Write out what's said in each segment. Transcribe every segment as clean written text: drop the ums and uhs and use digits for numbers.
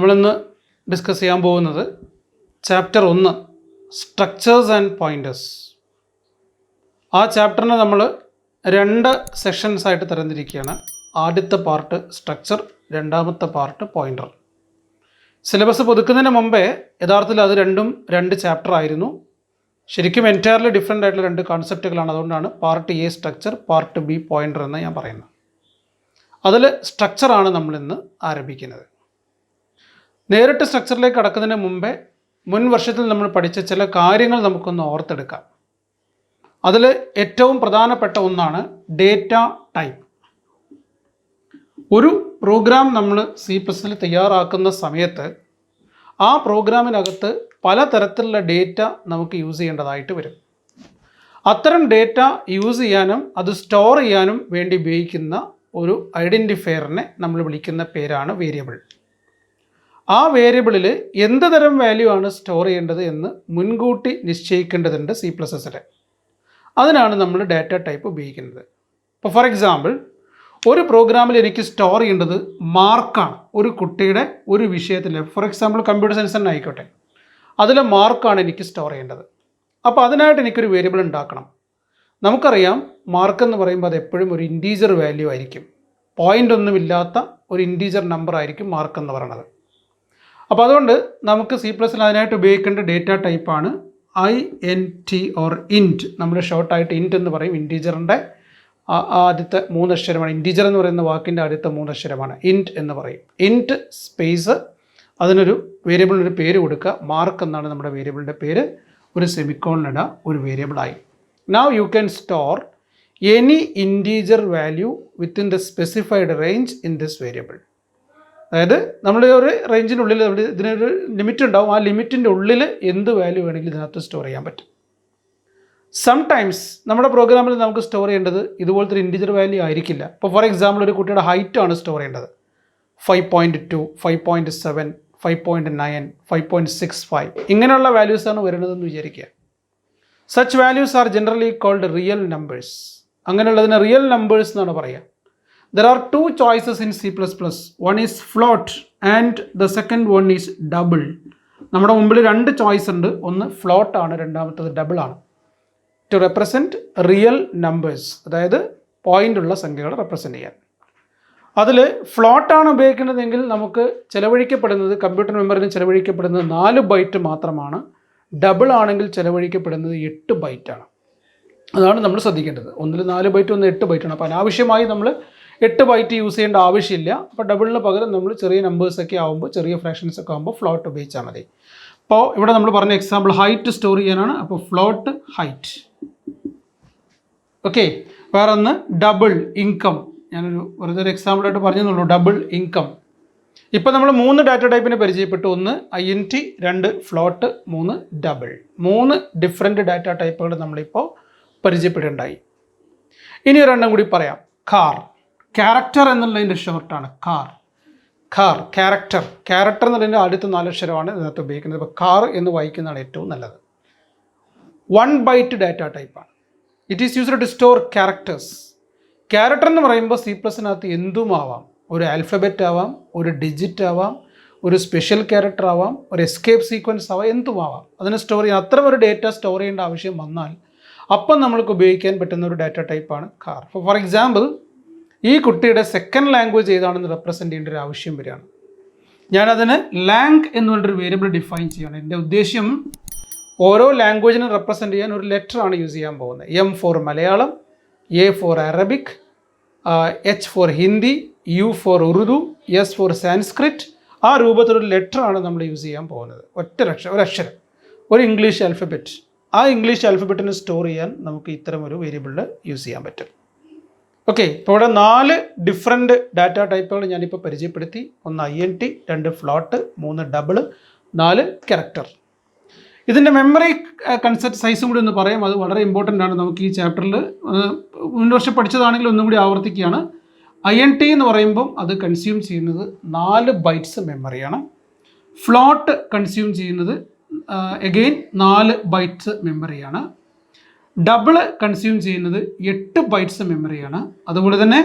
നമ്മളിന്ന് ഡിസ്കസ് ചെയ്യാൻ പോകുന്നത് ചാപ്റ്റർ 1 സ്ട്രക്ചേഴ്സ് ആൻഡ് പോയിൻറ്റേഴ്സ്. ആ ചാപ്റ്ററിനെ നമ്മൾ 2 സെഷൻസ് ആയിട്ട് തരംതിരിക്കുകയാണ്. ആദ്യത്തെ പാർട്ട് സ്ട്രക്ചർ, രണ്ടാമത്തെ പാർട്ട് പോയിൻറ്റർ. സിലബസ് പുതുക്കുന്നതിന് മുമ്പേ യഥാർത്ഥത്തിൽ അത് രണ്ടും 2 ചാപ്റ്റർ ആയിരുന്നു. ശരിക്കും എൻറ്റയർലി ഡിഫറെൻ്റ് ആയിട്ടുള്ള 2 കോൺസെപ്റ്റുകളാണ്. അതുകൊണ്ടാണ് part A structure, part B pointer എന്ന് ഞാൻ പറയുന്നത്. അതിൽ സ്ട്രക്ചറാണ് നമ്മളിന്ന് ആരംഭിക്കുന്നത്. നേരിട്ട് സ്ട്രക്ചറിലേക്ക് കടക്കുന്നതിന് മുമ്പേ മുൻ വർഷത്തിൽ നമ്മൾ പഠിച്ച ചില കാര്യങ്ങൾ നമുക്കൊന്ന് ഓർത്തെടുക്കാം. അതിൽ ഏറ്റവും പ്രധാനപ്പെട്ട ഒന്നാണ് ഡേറ്റ ടൈപ്പ്. ഒരു പ്രോഗ്രാം നമ്മൾ C++ൽ തയ്യാറാക്കുന്ന സമയത്ത് ആ പ്രോഗ്രാമിനകത്ത് പലതരത്തിലുള്ള ഡേറ്റ നമുക്ക് യൂസ് ചെയ്യേണ്ടതായിട്ട് വരും. അത്തരം ഡേറ്റ യൂസ് ചെയ്യാനും അത് സ്റ്റോർ ചെയ്യാനും വേണ്ടി ഉപയോഗിക്കുന്ന ഒരു ഐഡൻറ്റിഫയറിനെ നമ്മൾ വിളിക്കുന്ന പേരാണ് വേരിയബിൾ. ആ വേരിയബിളിൽ എന്ത് തരം വാല്യൂ ആണ് സ്റ്റോർ ചെയ്യേണ്ടത് എന്ന് മുൻകൂട്ടി നിശ്ചയിക്കേണ്ടതുണ്ട് C++ൽ. അതിനാണ് നമ്മൾ ഡാറ്റ ടൈപ്പ് ഉപയോഗിക്കുന്നത്. ഇപ്പോൾ ഫോർ എക്സാമ്പിൾ, ഒരു പ്രോഗ്രാമിൽ എനിക്ക് സ്റ്റോർ ചെയ്യേണ്ടത് മാർക്കാണ്. ഒരു കുട്ടിയുടെ ഒരു വിഷയത്തിൽ, ഫോർ എക്സാമ്പിൾ കമ്പ്യൂട്ടർ സയൻസ് തന്നെ ആയിക്കോട്ടെ, അതിലെ മാർക്കാണ് എനിക്ക് സ്റ്റോർ ചെയ്യേണ്ടത്. അപ്പോൾ അതിനായിട്ട് എനിക്കൊരു വേരിയബിൾ ഉണ്ടാക്കണം. നമുക്കറിയാം മാർക്ക് എന്ന് പറയുമ്പോൾ അത് എപ്പോഴും ഒരു ഇൻറ്റീജർ വാല്യൂ ആയിരിക്കും. പോയിൻ്റ് ഒന്നുമില്ലാത്ത ഒരു ഇൻറ്റീജർ നമ്പർ ആയിരിക്കും മാർക്ക് എന്ന് പറയുന്നത്. അപ്പോൾ അതുകൊണ്ട് നമുക്ക് C++ൽ അതിനായിട്ട് ഉപയോഗിക്കേണ്ട ഡേറ്റ ടൈപ്പാണ് INT ഓർ ഇൻറ്റ്. നമ്മൾ ഷോർട്ടായിട്ട് ഇൻറ്റ് എന്ന് പറയും. ഇൻറ്റീജറിൻ്റെ ആദ്യത്തെ 3 അക്ഷരമാണ്. ഇൻറ്റീജർ എന്ന് പറയുന്ന വാക്കിൻ്റെ ആദ്യത്തെ 3 അക്ഷരമാണ് ഇൻറ്റ് എന്ന് പറയും. ഇൻറ്റ് സ്പേസ് അതിനൊരു വേരിയബിളിനൊരു പേര് കൊടുക്കുക. മാർക്ക് എന്നാണ് നമ്മുടെ വേരിയബിളിൻ്റെ പേര്. ഒരു സെമിക്കോണിനിടുക, ഒരു വേരിയബിളായി. Now you can store any integer value within the specified range in this variable. അതായത് നമ്മൾ ഒരു റേഞ്ചിനുള്ളിൽ ഇതിനൊരു ലിമിറ്റ് ഉണ്ടാവും. ആ ലിമിറ്റിൻ്റെ ഉള്ളിൽ എന്ത് വാല്യൂ വേണമെങ്കിലും ഇതിനകത്ത് സ്റ്റോർ ചെയ്യാൻ പറ്റും. സംടൈംസ് നമ്മുടെ പ്രോഗ്രാമിൽ നമുക്ക് സ്റ്റോർ ചെയ്യേണ്ടത് ഇതുപോലത്തെ ഒരു ഇൻറ്റീജർ വാല്യൂ ആയിരിക്കില്ല. ഇപ്പോൾ ഫോർ എക്സാമ്പിൾ ഒരു കുട്ടിയുടെ ഹൈറ്റ് ആണ് സ്റ്റോർ ചെയ്യേണ്ടത്. 5.2, 5.7, 5.9, 5.65 ഇങ്ങനെയുള്ള വാല്യൂസാണ് വരുന്നതെന്ന് വിചാരിക്കുക. Such values are generally called real numbers. അങ്ങനെയുള്ളതിന് റിയൽ നമ്പേഴ്സ് എന്നാണ് പറയുക. There are 2 choices in C++. One is float and the second one is double. നമ്മുടെ മുമ്പിൽ 2 ചോയ്സ് ഉണ്ട്. ഒന്ന് ഫ്ലോട്ട് ആണ്, രണ്ടാമത്തത് ഡബിൾ ആണ്. ടു റെപ്രസെൻറ്റ് റിയൽ നമ്പേഴ്സ്, അതായത് പോയിൻ്റ് ഉള്ള സംഖ്യകൾ റെപ്രസെൻറ്റ് ചെയ്യാൻ. അതിൽ ഫ്ലോട്ടാണ് ഉപയോഗിക്കുന്നതെങ്കിൽ നമുക്ക് ചിലവഴിക്കപ്പെടുന്നത്, കമ്പ്യൂട്ടർ മെമ്മറിന് ചിലവഴിക്കപ്പെടുന്നത് 4 ബൈറ്റ് മാത്രമാണ്. ഡബിൾ ആണെങ്കിൽ ചിലവഴിക്കപ്പെടുന്നത് 8 ബൈറ്റാണ്. അതാണ് നമ്മൾ ശ്രദ്ധിക്കേണ്ടത്. ഒന്നിൽ 4 ബൈറ്റ്, ഒന്ന് 8 ബൈറ്റാണ്. അപ്പോൾ അനാവശ്യമായി നമ്മൾ 8 ബൈറ്റ് യൂസ് ചെയ്യേണ്ട ആവശ്യമില്ല. അപ്പോൾ ഡബിളിന് പകരം നമ്മൾ ചെറിയ നമ്പേഴ്സൊക്കെ ആകുമ്പോൾ, ചെറിയ ഫ്രാക്ഷൻസ് ഒക്കെ ആകുമ്പോൾ ഫ്ലോട്ട് ഉപയോഗിച്ചാൽ മതി. അപ്പോൾ ഇവിടെ നമ്മൾ പറഞ്ഞ എക്സാമ്പിൾ ഹൈറ്റ് സ്റ്റോർ ചെയ്യാനാണ്. അപ്പോൾ ഫ്ലോട്ട് ഹൈറ്റ്. ഓക്കെ. വേറെ ഒന്ന് ഡബിൾ ഇൻകം. ഞാനൊരു വെറുതെ ഒരു എക്സാമ്പിളായിട്ട് പറഞ്ഞെന്നുള്ളൂ. Double income. ഇപ്പോൾ നമ്മൾ 3 ഡാറ്റ ടൈപ്പിനെ പരിചയപ്പെട്ടു. 1 INT, 2 float, 3 double. 3 different data ടൈപ്പുകൾ നമ്മളിപ്പോൾ പരിചയപ്പെടുകയുണ്ടായി. ഇനി ഒരെണ്ണം കൂടി പറയാം. കാർ. ക്യാരക്ടർ എന്നുള്ളതിൻ്റെ ഷോർട്ടാണ് കാർ. ക്യാരക്ടർ എന്നുള്ളതിൻ്റെ ആദ്യത്തെ 4 അക്ഷരമാണ് ഇതിനകത്ത് ഉപയോഗിക്കുന്നത്. അപ്പോൾ കാർ എന്ന് വായിക്കുന്നതാണ് ഏറ്റവും നല്ലത്. 1 ബൈറ്റ് ഡാറ്റ ടൈപ്പാണ്. It is used to store characters. Character എന്ന് പറയുമ്പോൾ C++നകത്ത് എന്തും ആവാം. ഒരു ആൽഫബറ്റ് ആവാം, ഒരു ഡിജിറ്റ് ആവാം, ഒരു സ്പെഷ്യൽ ക്യാരക്ടർ ആവാം, ഒരു എസ്കേപ്പ് സീക്വൻസ് ആവാം, എന്തും ആവാം. അതിനെ സ്റ്റോർ ചെയ്യാൻ, അത്തരം ഒരു ഡേറ്റ സ്റ്റോർ ചെയ്യേണ്ട ആവശ്യം വന്നാൽ അപ്പം നമ്മൾക്ക് ഉപയോഗിക്കാൻ പറ്റുന്ന ഒരു ഡാറ്റ ടൈപ്പാണ് കാർ. ഫോർ എക്സാമ്പിൾ, ഈ കുട്ടിയുടെ സെക്കൻഡ് ലാംഗ്വേജ് ഏതാണെന്ന് റെപ്രസെൻ്റ് ചെയ്യേണ്ട ഒരു ആവശ്യം വരികയാണ്. ഞാനതിന് ലാംഗ് എന്ന് പറഞ്ഞൊരു വേരിയബിൾ ഡിഫൈൻ ചെയ്യണം. എൻ്റെ ഉദ്ദേശ്യം ഓരോ ലാംഗ്വേജിനും റെപ്രസെൻ്റ് ചെയ്യാൻ ഒരു ലെറ്ററാണ് യൂസ് ചെയ്യാൻ പോകുന്നത്. M for Malayalam, A for Arabic, H for Hindi, U for Urdu, S for Sanskrit. ആ രൂപത്തിലൊരു ലെറ്ററാണ് നമ്മൾ യൂസ് ചെയ്യാൻ പോകുന്നത്. ഒരു അക്ഷരം, ഒരു ഇംഗ്ലീഷ് ആൽഫബറ്റ്. ആ ഇംഗ്ലീഷ് ആൽഫബറ്റിനെ സ്റ്റോർ ചെയ്യാൻ നമുക്ക് ഇത്തരം ഒരു വേരിയബിളിൽ യൂസ് ചെയ്യാൻ പറ്റും. ഓക്കെ. ഇപ്പോൾ ഇവിടെ 4 ഡിഫറെൻറ്റ് ഡാറ്റ ടൈപ്പുകൾ ഞാനിപ്പോൾ പരിചയപ്പെടുത്തി. 1 INT, 2 ഫ്ലോട്ട്, 3 ഡബിൾ, 4 ക്യാരക്ടർ. ഇതിൻ്റെ മെമ്മറി കൺസെപ്റ്റ് സൈസും കൂടി ഒന്ന് പറയാം. അത് വളരെ ഇമ്പോർട്ടൻ്റ് ആണ്. നമുക്ക് ഈ ചാപ്റ്ററിൽ മുൻ വർഷം പഠിച്ചതാണെങ്കിൽ ഒന്നും കൂടി ആവർത്തിക്കുകയാണ്. INT എന്ന് പറയുമ്പം അത് കൺസ്യൂം ചെയ്യുന്നത് 4 ബൈറ്റ്സ് മെമ്മറിയാണ്. ഫ്ലോട്ട് കൺസ്യൂം ചെയ്യുന്നത് എഗെയിൻ 4 ബൈറ്റ്സ് മെമ്മറിയാണ്. ഡബിൾ കൺസ്യൂം ചെയ്യുന്നത് 8 ബൈറ്റ്സ് മെമ്മറിയാണ്. അതുപോലെ തന്നെ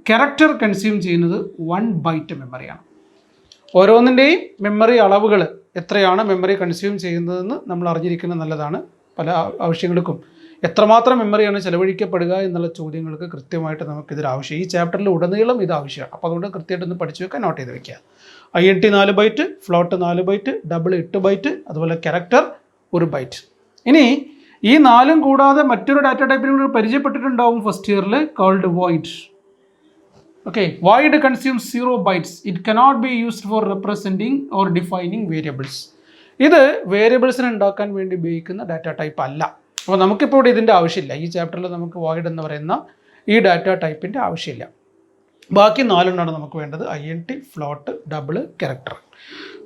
ക്യാരക്ടർ കൺസ്യൂം ചെയ്യുന്നത് 1 ബൈറ്റ് മെമ്മറിയാണ്. ഓരോന്നിൻ്റെയും മെമ്മറി അളവുകൾ എത്രയാണ് മെമ്മറി കൺസ്യൂം ചെയ്യുന്നതെന്ന് നമ്മൾ അറിഞ്ഞിരിക്കുന്നത് നല്ലതാണ്. പല ആവശ്യങ്ങൾക്കും എത്രമാത്രം മെമ്മറിയാണ് ചെലവഴിക്കപ്പെടുക എന്നുള്ള ചോദ്യങ്ങൾക്ക് കൃത്യമായിട്ട് നമുക്കിതൊരു ആവശ്യം, ഈ ചാപ്റ്ററിൽ ഉടനീളം ഇത് ആവശ്യമാണ്. അപ്പോൾ അതുകൊണ്ട് കൃത്യമായിട്ടൊന്ന് പഠിച്ചു വെക്കാൻ, നോട്ട് ചെയ്ത് വെക്കുക. INT 4 byte, float 4 byte, double 8 byte, അതുപോലെ ക്യാരക്ടർ 1 ബൈറ്റ്. ഇനി ഈ 4 കൂടാതെ മറ്റൊരു ഡാറ്റ ടൈപ്പിനെ പരിചയപ്പെട്ടിട്ടുണ്ടാവും ഫസ്റ്റ് ഇയറിൽ, called void. Okay, void consumes 0 bytes. It cannot be used for representing or defining variables. ഇത് വേരിയബിൾസിനെ ഉണ്ടാക്കാൻ വേണ്ടി ഉപയോഗിക്കുന്ന ഡാറ്റ ടൈപ്പ് അല്ല. അപ്പോൾ നമുക്കിപ്പോൾ ഇവിടെ ഇതിൻ്റെ ആവശ്യമില്ല. ഈ ചാപ്റ്ററിൽ നമുക്ക് വോയിഡ് എന്ന് പറയുന്ന ഈ ഡാറ്റ ടൈപ്പിൻ്റെ ആവശ്യമില്ല. ബാക്കി 4 നമുക്ക് വേണ്ടത്, INT, ഫ്ലോട്ട്, ഡബിൾ, ക്യാരക്ടർ.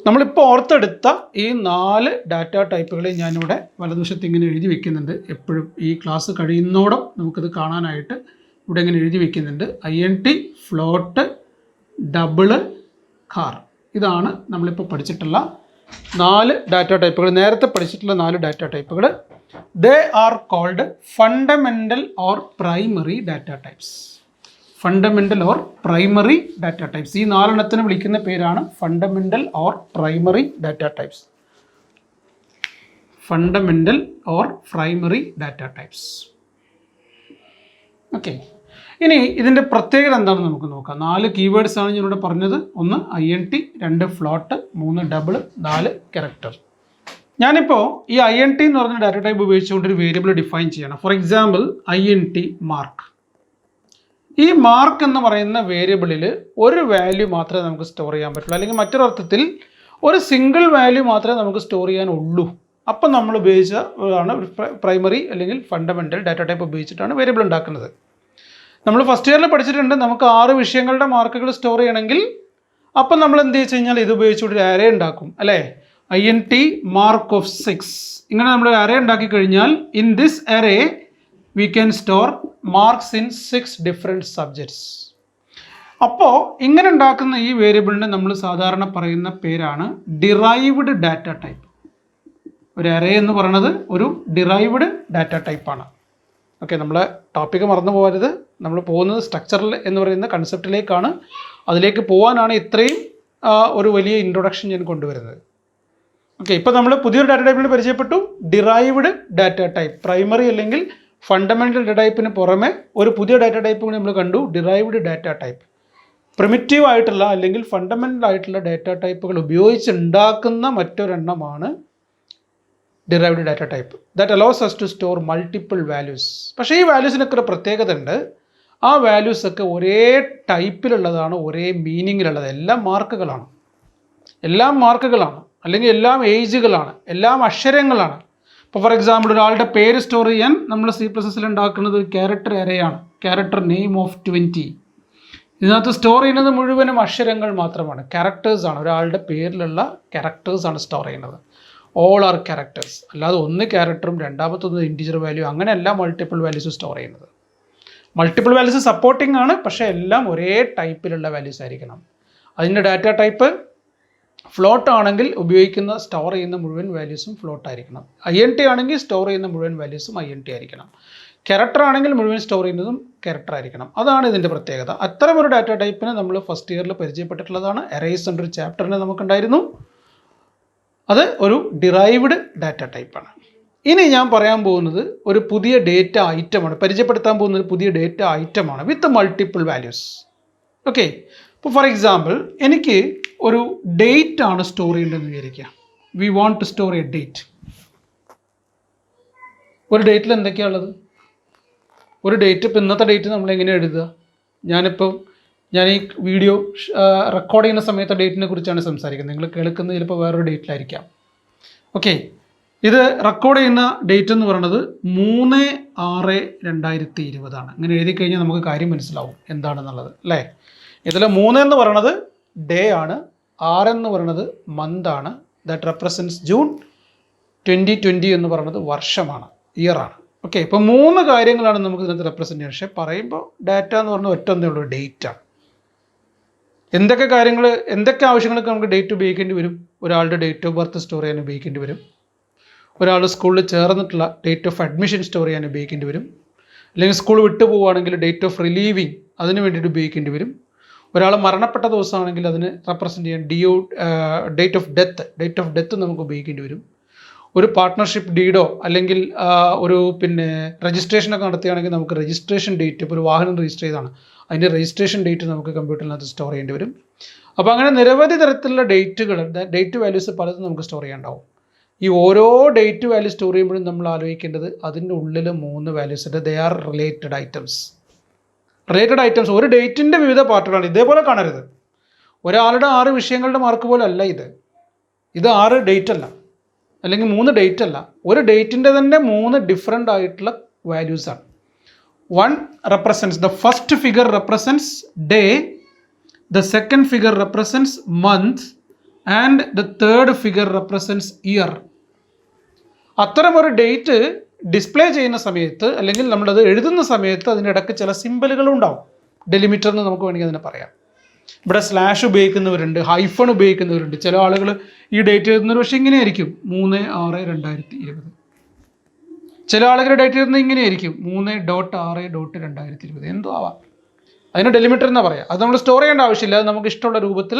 നമ്മളിപ്പോൾ ഓർത്തെടുത്ത ഈ 4 ഡാറ്റ ടൈപ്പുകളെ ഞാനിവിടെ വലതുവശത്ത് ഇങ്ങനെ എഴുതി വെക്കുന്നുണ്ട്. എപ്പോഴും ഈ ക്ലാസ് കഴിയുന്നോടും നമുക്കിത് കാണാനായിട്ട് ഇവിടെ ഇങ്ങനെ എഴുതി വെക്കുന്നുണ്ട്. INT, float, double, char. ഇതാണ് നമ്മളിപ്പോൾ പഠിച്ചിട്ടുള്ള 4 ഡാറ്റ ടൈപ്പുകൾ. നേരത്തെ പഠിച്ചിട്ടുള്ള 4 ഡാറ്റ ടൈപ്പുകൾ. They are called fundamental or primary data types. Fundamental or primary data types. ഈ 4 വിളിക്കുന്ന പേരാണ് fundamental or primary data types. Fundamental or primary data types. Okay, ഇനി ഇതിൻ്റെ പ്രത്യേകത എന്താണെന്ന് നമുക്ക് നോക്കാം. 4 കീവേഡ്സ് ആണ് ഞാനിവിടെ പറഞ്ഞത്. 1 INT, 2 ഫ്ലോട്ട്, 3 ഡബിൾ, 4 ക്യാരക്ടർ. ഞാനിപ്പോൾ ഈ INT എന്ന് പറഞ്ഞ ഡാറ്റ ടൈപ്പ് ഉപയോഗിച്ചുകൊണ്ട് ഒരു വേരിയബിൾ ഡിഫൈൻ ചെയ്യണം. For example INT mark. ഈ മാർക്ക് എന്ന് പറയുന്ന വേരിയബിളിൽ ഒരു വാല്യൂ മാത്രമേ നമുക്ക് സ്റ്റോർ ചെയ്യാൻ പറ്റുള്ളൂ, അല്ലെങ്കിൽ മറ്റൊരർത്ഥത്തിൽ ഒരു സിംഗിൾ വാല്യൂ മാത്രമേ നമുക്ക് സ്റ്റോർ ചെയ്യാനുള്ളൂ. അപ്പം നമ്മൾ ഉപയോഗിച്ചാണ് പ്രൈമറി അല്ലെങ്കിൽ ഫണ്ടമെൻ്റൽ ഡാറ്റ ടൈപ്പ് ഉപയോഗിച്ചിട്ടാണ് വേരിയബിൾ ഉണ്ടാക്കുന്നത്. നമ്മൾ ഫസ്റ്റ് ഇയറിൽ പഠിച്ചിട്ടുണ്ട്, നമുക്ക് 6 വിഷയങ്ങളുടെ മാർക്കുകൾ സ്റ്റോർ ചെയ്യണമെങ്കിൽ അപ്പം നമ്മൾ എന്ത് വെച്ച് കഴിഞ്ഞാൽ ഇത് ഉപയോഗിച്ചുകൊണ്ട് ഒരു അറേ ഉണ്ടാക്കും, അല്ലേ? INT mark of 6. ഇങ്ങനെ നമ്മൾ ഒരു അറേ ഉണ്ടാക്കി കഴിഞ്ഞാൽ in this array we can store marks in 6 different subjects. അപ്പോൾ ഇങ്ങനെ ഉണ്ടാക്കുന്ന ഈ വേരിയബിളിനെ നമ്മൾ സാധാരണ പറയുന്ന പേരാണ് ഡിറൈവ്ഡ് ഡാറ്റ ടൈപ്പ്. ഒരു അറേ എന്ന് പറയുന്നത് ഒരു ഡിറൈവ്ഡ് ഡാറ്റ ടൈപ്പാണ്. ഓക്കെ, നമ്മളെ ടോപ്പിക്ക് മറന്നു പോകരുത്. നമ്മൾ പോകുന്നത് സ്ട്രക്ചറൽ എന്ന് പറയുന്ന കൺസെപ്റ്റിലേക്കാണ്. അതിലേക്ക് പോകാനാണ് ഇത്രയും ഒരു വലിയ ഇൻട്രൊഡക്ഷൻ ഞാൻ കൊണ്ടുവരുന്നത്. ഓക്കെ, ഇപ്പോൾ നമ്മൾ പുതിയൊരു ഡാറ്റ ടൈപ്പിനെ പരിചയപ്പെട്ടു, ഡിറൈവ്ഡ് ഡാറ്റ ടൈപ്പ്. പ്രൈമറി അല്ലെങ്കിൽ ഫണ്ടമെൻ്റൽ ഡാറ്റ ടൈപ്പിന് പുറമെ ഒരു പുതിയ ഡാറ്റ ടൈപ്പ് കൂടി നമ്മൾ കണ്ടു, ഡിറൈവ്ഡ് ഡാറ്റ ടൈപ്പ്. പ്രിമിറ്റീവ് ആയിട്ടുള്ള അല്ലെങ്കിൽ ഫണ്ടമെൻ്റൽ ആയിട്ടുള്ള ഡാറ്റ ടൈപ്പുകൾ ഉപയോഗിച്ചുണ്ടാക്കുന്ന മറ്റൊരെണ്ണമാണ് derived data type. That allows us to store multiple values. പക്ഷേ ഈ വാല്യൂസിനൊക്കെ ഒരു പ്രത്യേകത ഉണ്ട്. ആ വാല്യൂസൊക്കെ ഒരേ ടൈപ്പിലുള്ളതാണ്, ഒരേ മീനിങ്ങിലുള്ളത്. എല്ലാം മാർക്കുകളാണ്, അല്ലെങ്കിൽ എല്ലാം ഏജുകളാണ്, എല്ലാം അക്ഷരങ്ങളാണ്. ഇപ്പോൾ ഫോർ എക്സാമ്പിൾ ഒരാളുടെ പേര് സ്റ്റോർ ചെയ്യാൻ നമ്മൾ C++ൽ ഉണ്ടാക്കുന്നത് ഒരു ക്യാരക്ടർ അറേയാണ്, ക്യാരക്ടർ നെയിം ഓഫ് 20. ഇതിനകത്ത് സ്റ്റോർ ചെയ്യുന്നത് മുഴുവനും അക്ഷരങ്ങൾ മാത്രമാണ്, ക്യാരക്ടേഴ്സാണ്. ഒരാളുടെ പേരിലുള്ള ക്യാരക്ടേഴ്സാണ് സ്റ്റോർ ചെയ്യുന്നത്. All are characters. അല്ലാതെ ഒന്ന് ക്യാരക്ടറും രണ്ടാമത്തൊന്ന് ഇൻറ്റിജർ വാല്യൂ, അങ്ങനെയല്ല മൾട്ടിപ്പിൾ വാല്യൂസ് സ്റ്റോർ ചെയ്യുന്നത്. മൾട്ടിപ്പിൾ വാല്യൂസ് സപ്പോർട്ടിംഗ് ആണ്, പക്ഷേ എല്ലാം ഒരേ ടൈപ്പിലുള്ള വാല്യൂസ് ആയിരിക്കണം. അതിൻ്റെ ഡാറ്റ ടൈപ്പ് ഫ്ലോട്ട് ആണെങ്കിൽ ഉപയോഗിക്കുന്ന സ്റ്റോർ ചെയ്യുന്ന മുഴുവൻ വാല്യൂസും ഫ്ലോട്ട് ആയിരിക്കണം. INT ആണെങ്കിൽ സ്റ്റോർ ചെയ്യുന്ന മുഴുവൻ വാല്യൂസും INT ആയിരിക്കണം. ക്യാരക്ടർ ആണെങ്കിൽ മുഴുവൻ സ്റ്റോർ ചെയ്യുന്നതും ക്യാരക്ടർ ആയിരിക്കണം. അതാണ് ഇതിൻ്റെ പ്രത്യേകത. അത്തരമൊരു ഡാറ്റ ടൈപ്പിനെ നമ്മൾ ഫസ്റ്റ് ഇയറിൽ പരിചയപ്പെട്ടിട്ടുള്ളതാണ്. അറേസ് എന്നൊരു ചാപ്റ്ററിന് നമുക്കുണ്ടായിരുന്നു. അത് ഒരു ഡിറൈവ്ഡ് ഡാറ്റ ടൈപ്പാണ്. ഇനി ഞാൻ പറയാൻ പോകുന്നത് ഒരു പുതിയ ഡേറ്റ ഐറ്റമാണ്, പരിചയപ്പെടുത്താൻ പോകുന്നത് പുതിയ ഡേറ്റ ഐറ്റമാണ് വിത്ത് മൾട്ടിപ്പിൾ വാല്യൂസ്. ഓക്കെ, ഇപ്പോൾ ഫോർ എക്സാമ്പിൾ എനിക്ക് ഒരു ഡേറ്റ് ആണ് സ്റ്റോർ ചെയ്യേണ്ടതെന്ന് വിചാരിക്കുക. We want to store a date. ഒരു ഡേറ്റിൽ എന്തൊക്കെയാണുള്ളത്? ഒരു ഡേറ്റ്, ഇപ്പോൾ ഇന്നത്തെ ഡേറ്റ് നമ്മൾ എങ്ങനെ എഴുതുക? ഞാൻ ഈ വീഡിയോ റെക്കോർഡ് ചെയ്യുന്ന സമയത്ത് ഡേറ്റിനെ കുറിച്ചാണ് സംസാരിക്കുന്നത്. നിങ്ങൾ കേൾക്കുന്നത് ചിലപ്പോൾ വേറൊരു ഡേറ്റിലായിരിക്കാം. ഓക്കെ, ഇത് റെക്കോർഡ് ചെയ്യുന്ന ഡേറ്റ് എന്ന് പറയുന്നത് 3/6/2020 ആണ്. ഇങ്ങനെ എഴുതി കഴിഞ്ഞാൽ നമുക്ക് കാര്യം മനസ്സിലാവും എന്താണെന്നുള്ളത്, അല്ലേ? ഇതിൽ 3 എന്ന് പറയുന്നത് ഡേ ആണ്, 6 എന്ന് പറയുന്നത് മന്ത് ആണ്. That represents June. 2020 എന്ന് പറയുന്നത് വർഷമാണ്, ഇയറാണ്. ഓക്കെ, ഇപ്പോൾ 3 കാര്യങ്ങളാണ് നമുക്ക് ഇതിനകത്ത് റെപ്രസെൻറ്റ് ചെയ്യുന്നത്. പക്ഷേ പറയുമ്പോൾ ഡാറ്റ എന്ന് പറഞ്ഞാൽ ഒറ്റൊന്നേ ഉള്ളൂ, ഡേറ്റാണ്. എന്തൊക്കെ ആവശ്യങ്ങൾക്ക് നമുക്ക് ഡേറ്റ് ഉപയോഗിക്കേണ്ടി വരും? ഒരാളുടെ ഡേറ്റ് ഓഫ് ബർത്ത് സ്റ്റോർ ചെയ്യാൻ ഉപയോഗിക്കേണ്ടി വരും. ഒരാൾ സ്കൂളിൽ ചേർന്നിട്ടുള്ള ഡേറ്റ് ഓഫ് അഡ്മിഷൻ സ്റ്റോർ ചെയ്യാൻ ഉപയോഗിക്കേണ്ടി വരും. അല്ലെങ്കിൽ സ്കൂൾ വിട്ടു പോവുകയാണെങ്കിൽ ഡേറ്റ് ഓഫ് റിലീവിങ് അതിന് വേണ്ടിയിട്ട് ഉപയോഗിക്കേണ്ടി വരും. ഒരാൾ മരണപ്പെട്ട ദിവസമാണെങ്കിൽ അതിന് റെപ്രസെൻറ്റ് ചെയ്യാൻ ഡേറ്റ് ഓഫ് ഡെത്ത് നമുക്ക് ഉപയോഗിക്കേണ്ടി വരും. ഒരു പാർട്ട്ണർഷിപ്പ് ഡീഡോ അല്ലെങ്കിൽ ഒരു രജിസ്ട്രേഷനൊക്കെ നടത്തുകയാണെങ്കിൽ നമുക്ക് രജിസ്ട്രേഷൻ ഡേറ്റ്, ഇപ്പോൾ ഒരു വാഹനം രജിസ്റ്റർ ചെയ്താണ് അതിൻ്റെ രജിസ്ട്രേഷൻ ഡേറ്റ് നമുക്ക് കമ്പ്യൂട്ടറിനകത്ത് സ്റ്റോർ ചെയ്യേണ്ടി വരും. അപ്പോൾ അങ്ങനെ നിരവധി തരത്തിലുള്ള ഡേറ്റ് വാല്യൂസ് പലതും നമുക്ക് സ്റ്റോർ ചെയ്യാനുണ്ടാവും. ഈ ഓരോ ഡേറ്റ് വാല്യൂ സ്റ്റോർ ചെയ്യുമ്പോഴും നമ്മൾ ആലോചിക്കേണ്ടത് അതിൻ്റെ ഉള്ളിൽ 3 വാല്യൂസ് ഉണ്ട്. They are related items. ഒരു ഡേറ്റിൻ്റെ വിവിധ പാർട്ടുകളാണ്. ഇതേപോലെ കാണരുത്. ഒരാളുടെ 6 വിഷയങ്ങളുടെ മാർക്ക് പോലെ അല്ല ഇത് 6 ഡേറ്റ് അല്ല, അല്ലെങ്കിൽ 3 ഡേറ്റ് അല്ല. ഒരു ഡേറ്റിൻ്റെ തന്നെ 3 ഡിഫറെൻ്റ് ആയിട്ടുള്ള വാല്യൂസാണ്. One represents, the first figure represents day, the second figure represents month, and the third figure represents year. അത്തരം ഒരു ഡേറ്റ് ഡിസ്പ്ലേ ചെയ്യുന്ന സമയത്ത് അല്ലെങ്കിൽ നമ്മളത് എഴുതുന്ന സമയത്ത് അതിനിടയ്ക്ക് ചില സിമ്പലുകൾ ഉണ്ടാവും. ഡെലിമിറ്റർ എന്ന് നമുക്ക് വേണമെങ്കിൽ അതിനെ പറയാം. ഇവിടെ സ്ലാഷ് ഉപയോഗിക്കുന്നവരുണ്ട്, ഹൈഫൺ ഉപയോഗിക്കുന്നവരുണ്ട്. ചില ആളുകൾ ഈ ഡേറ്റ് എഴുതുന്നൊരു പക്ഷേ ഇങ്ങനെയായിരിക്കും 3/6/2020. ചില ആളുകൾ ഡേറ്റ് എഴുതുന്നത് ഇങ്ങനെയായിരിക്കും 3.6.2020. എന്തോ ആവാം, അതിന് ഡെലിമിറ്റർ എന്നാ പറയാം. അത് നമ്മൾ സ്റ്റോർ ചെയ്യേണ്ട ആവശ്യമില്ല. അത് നമുക്ക് ഇഷ്ടമുള്ള രൂപത്തിൽ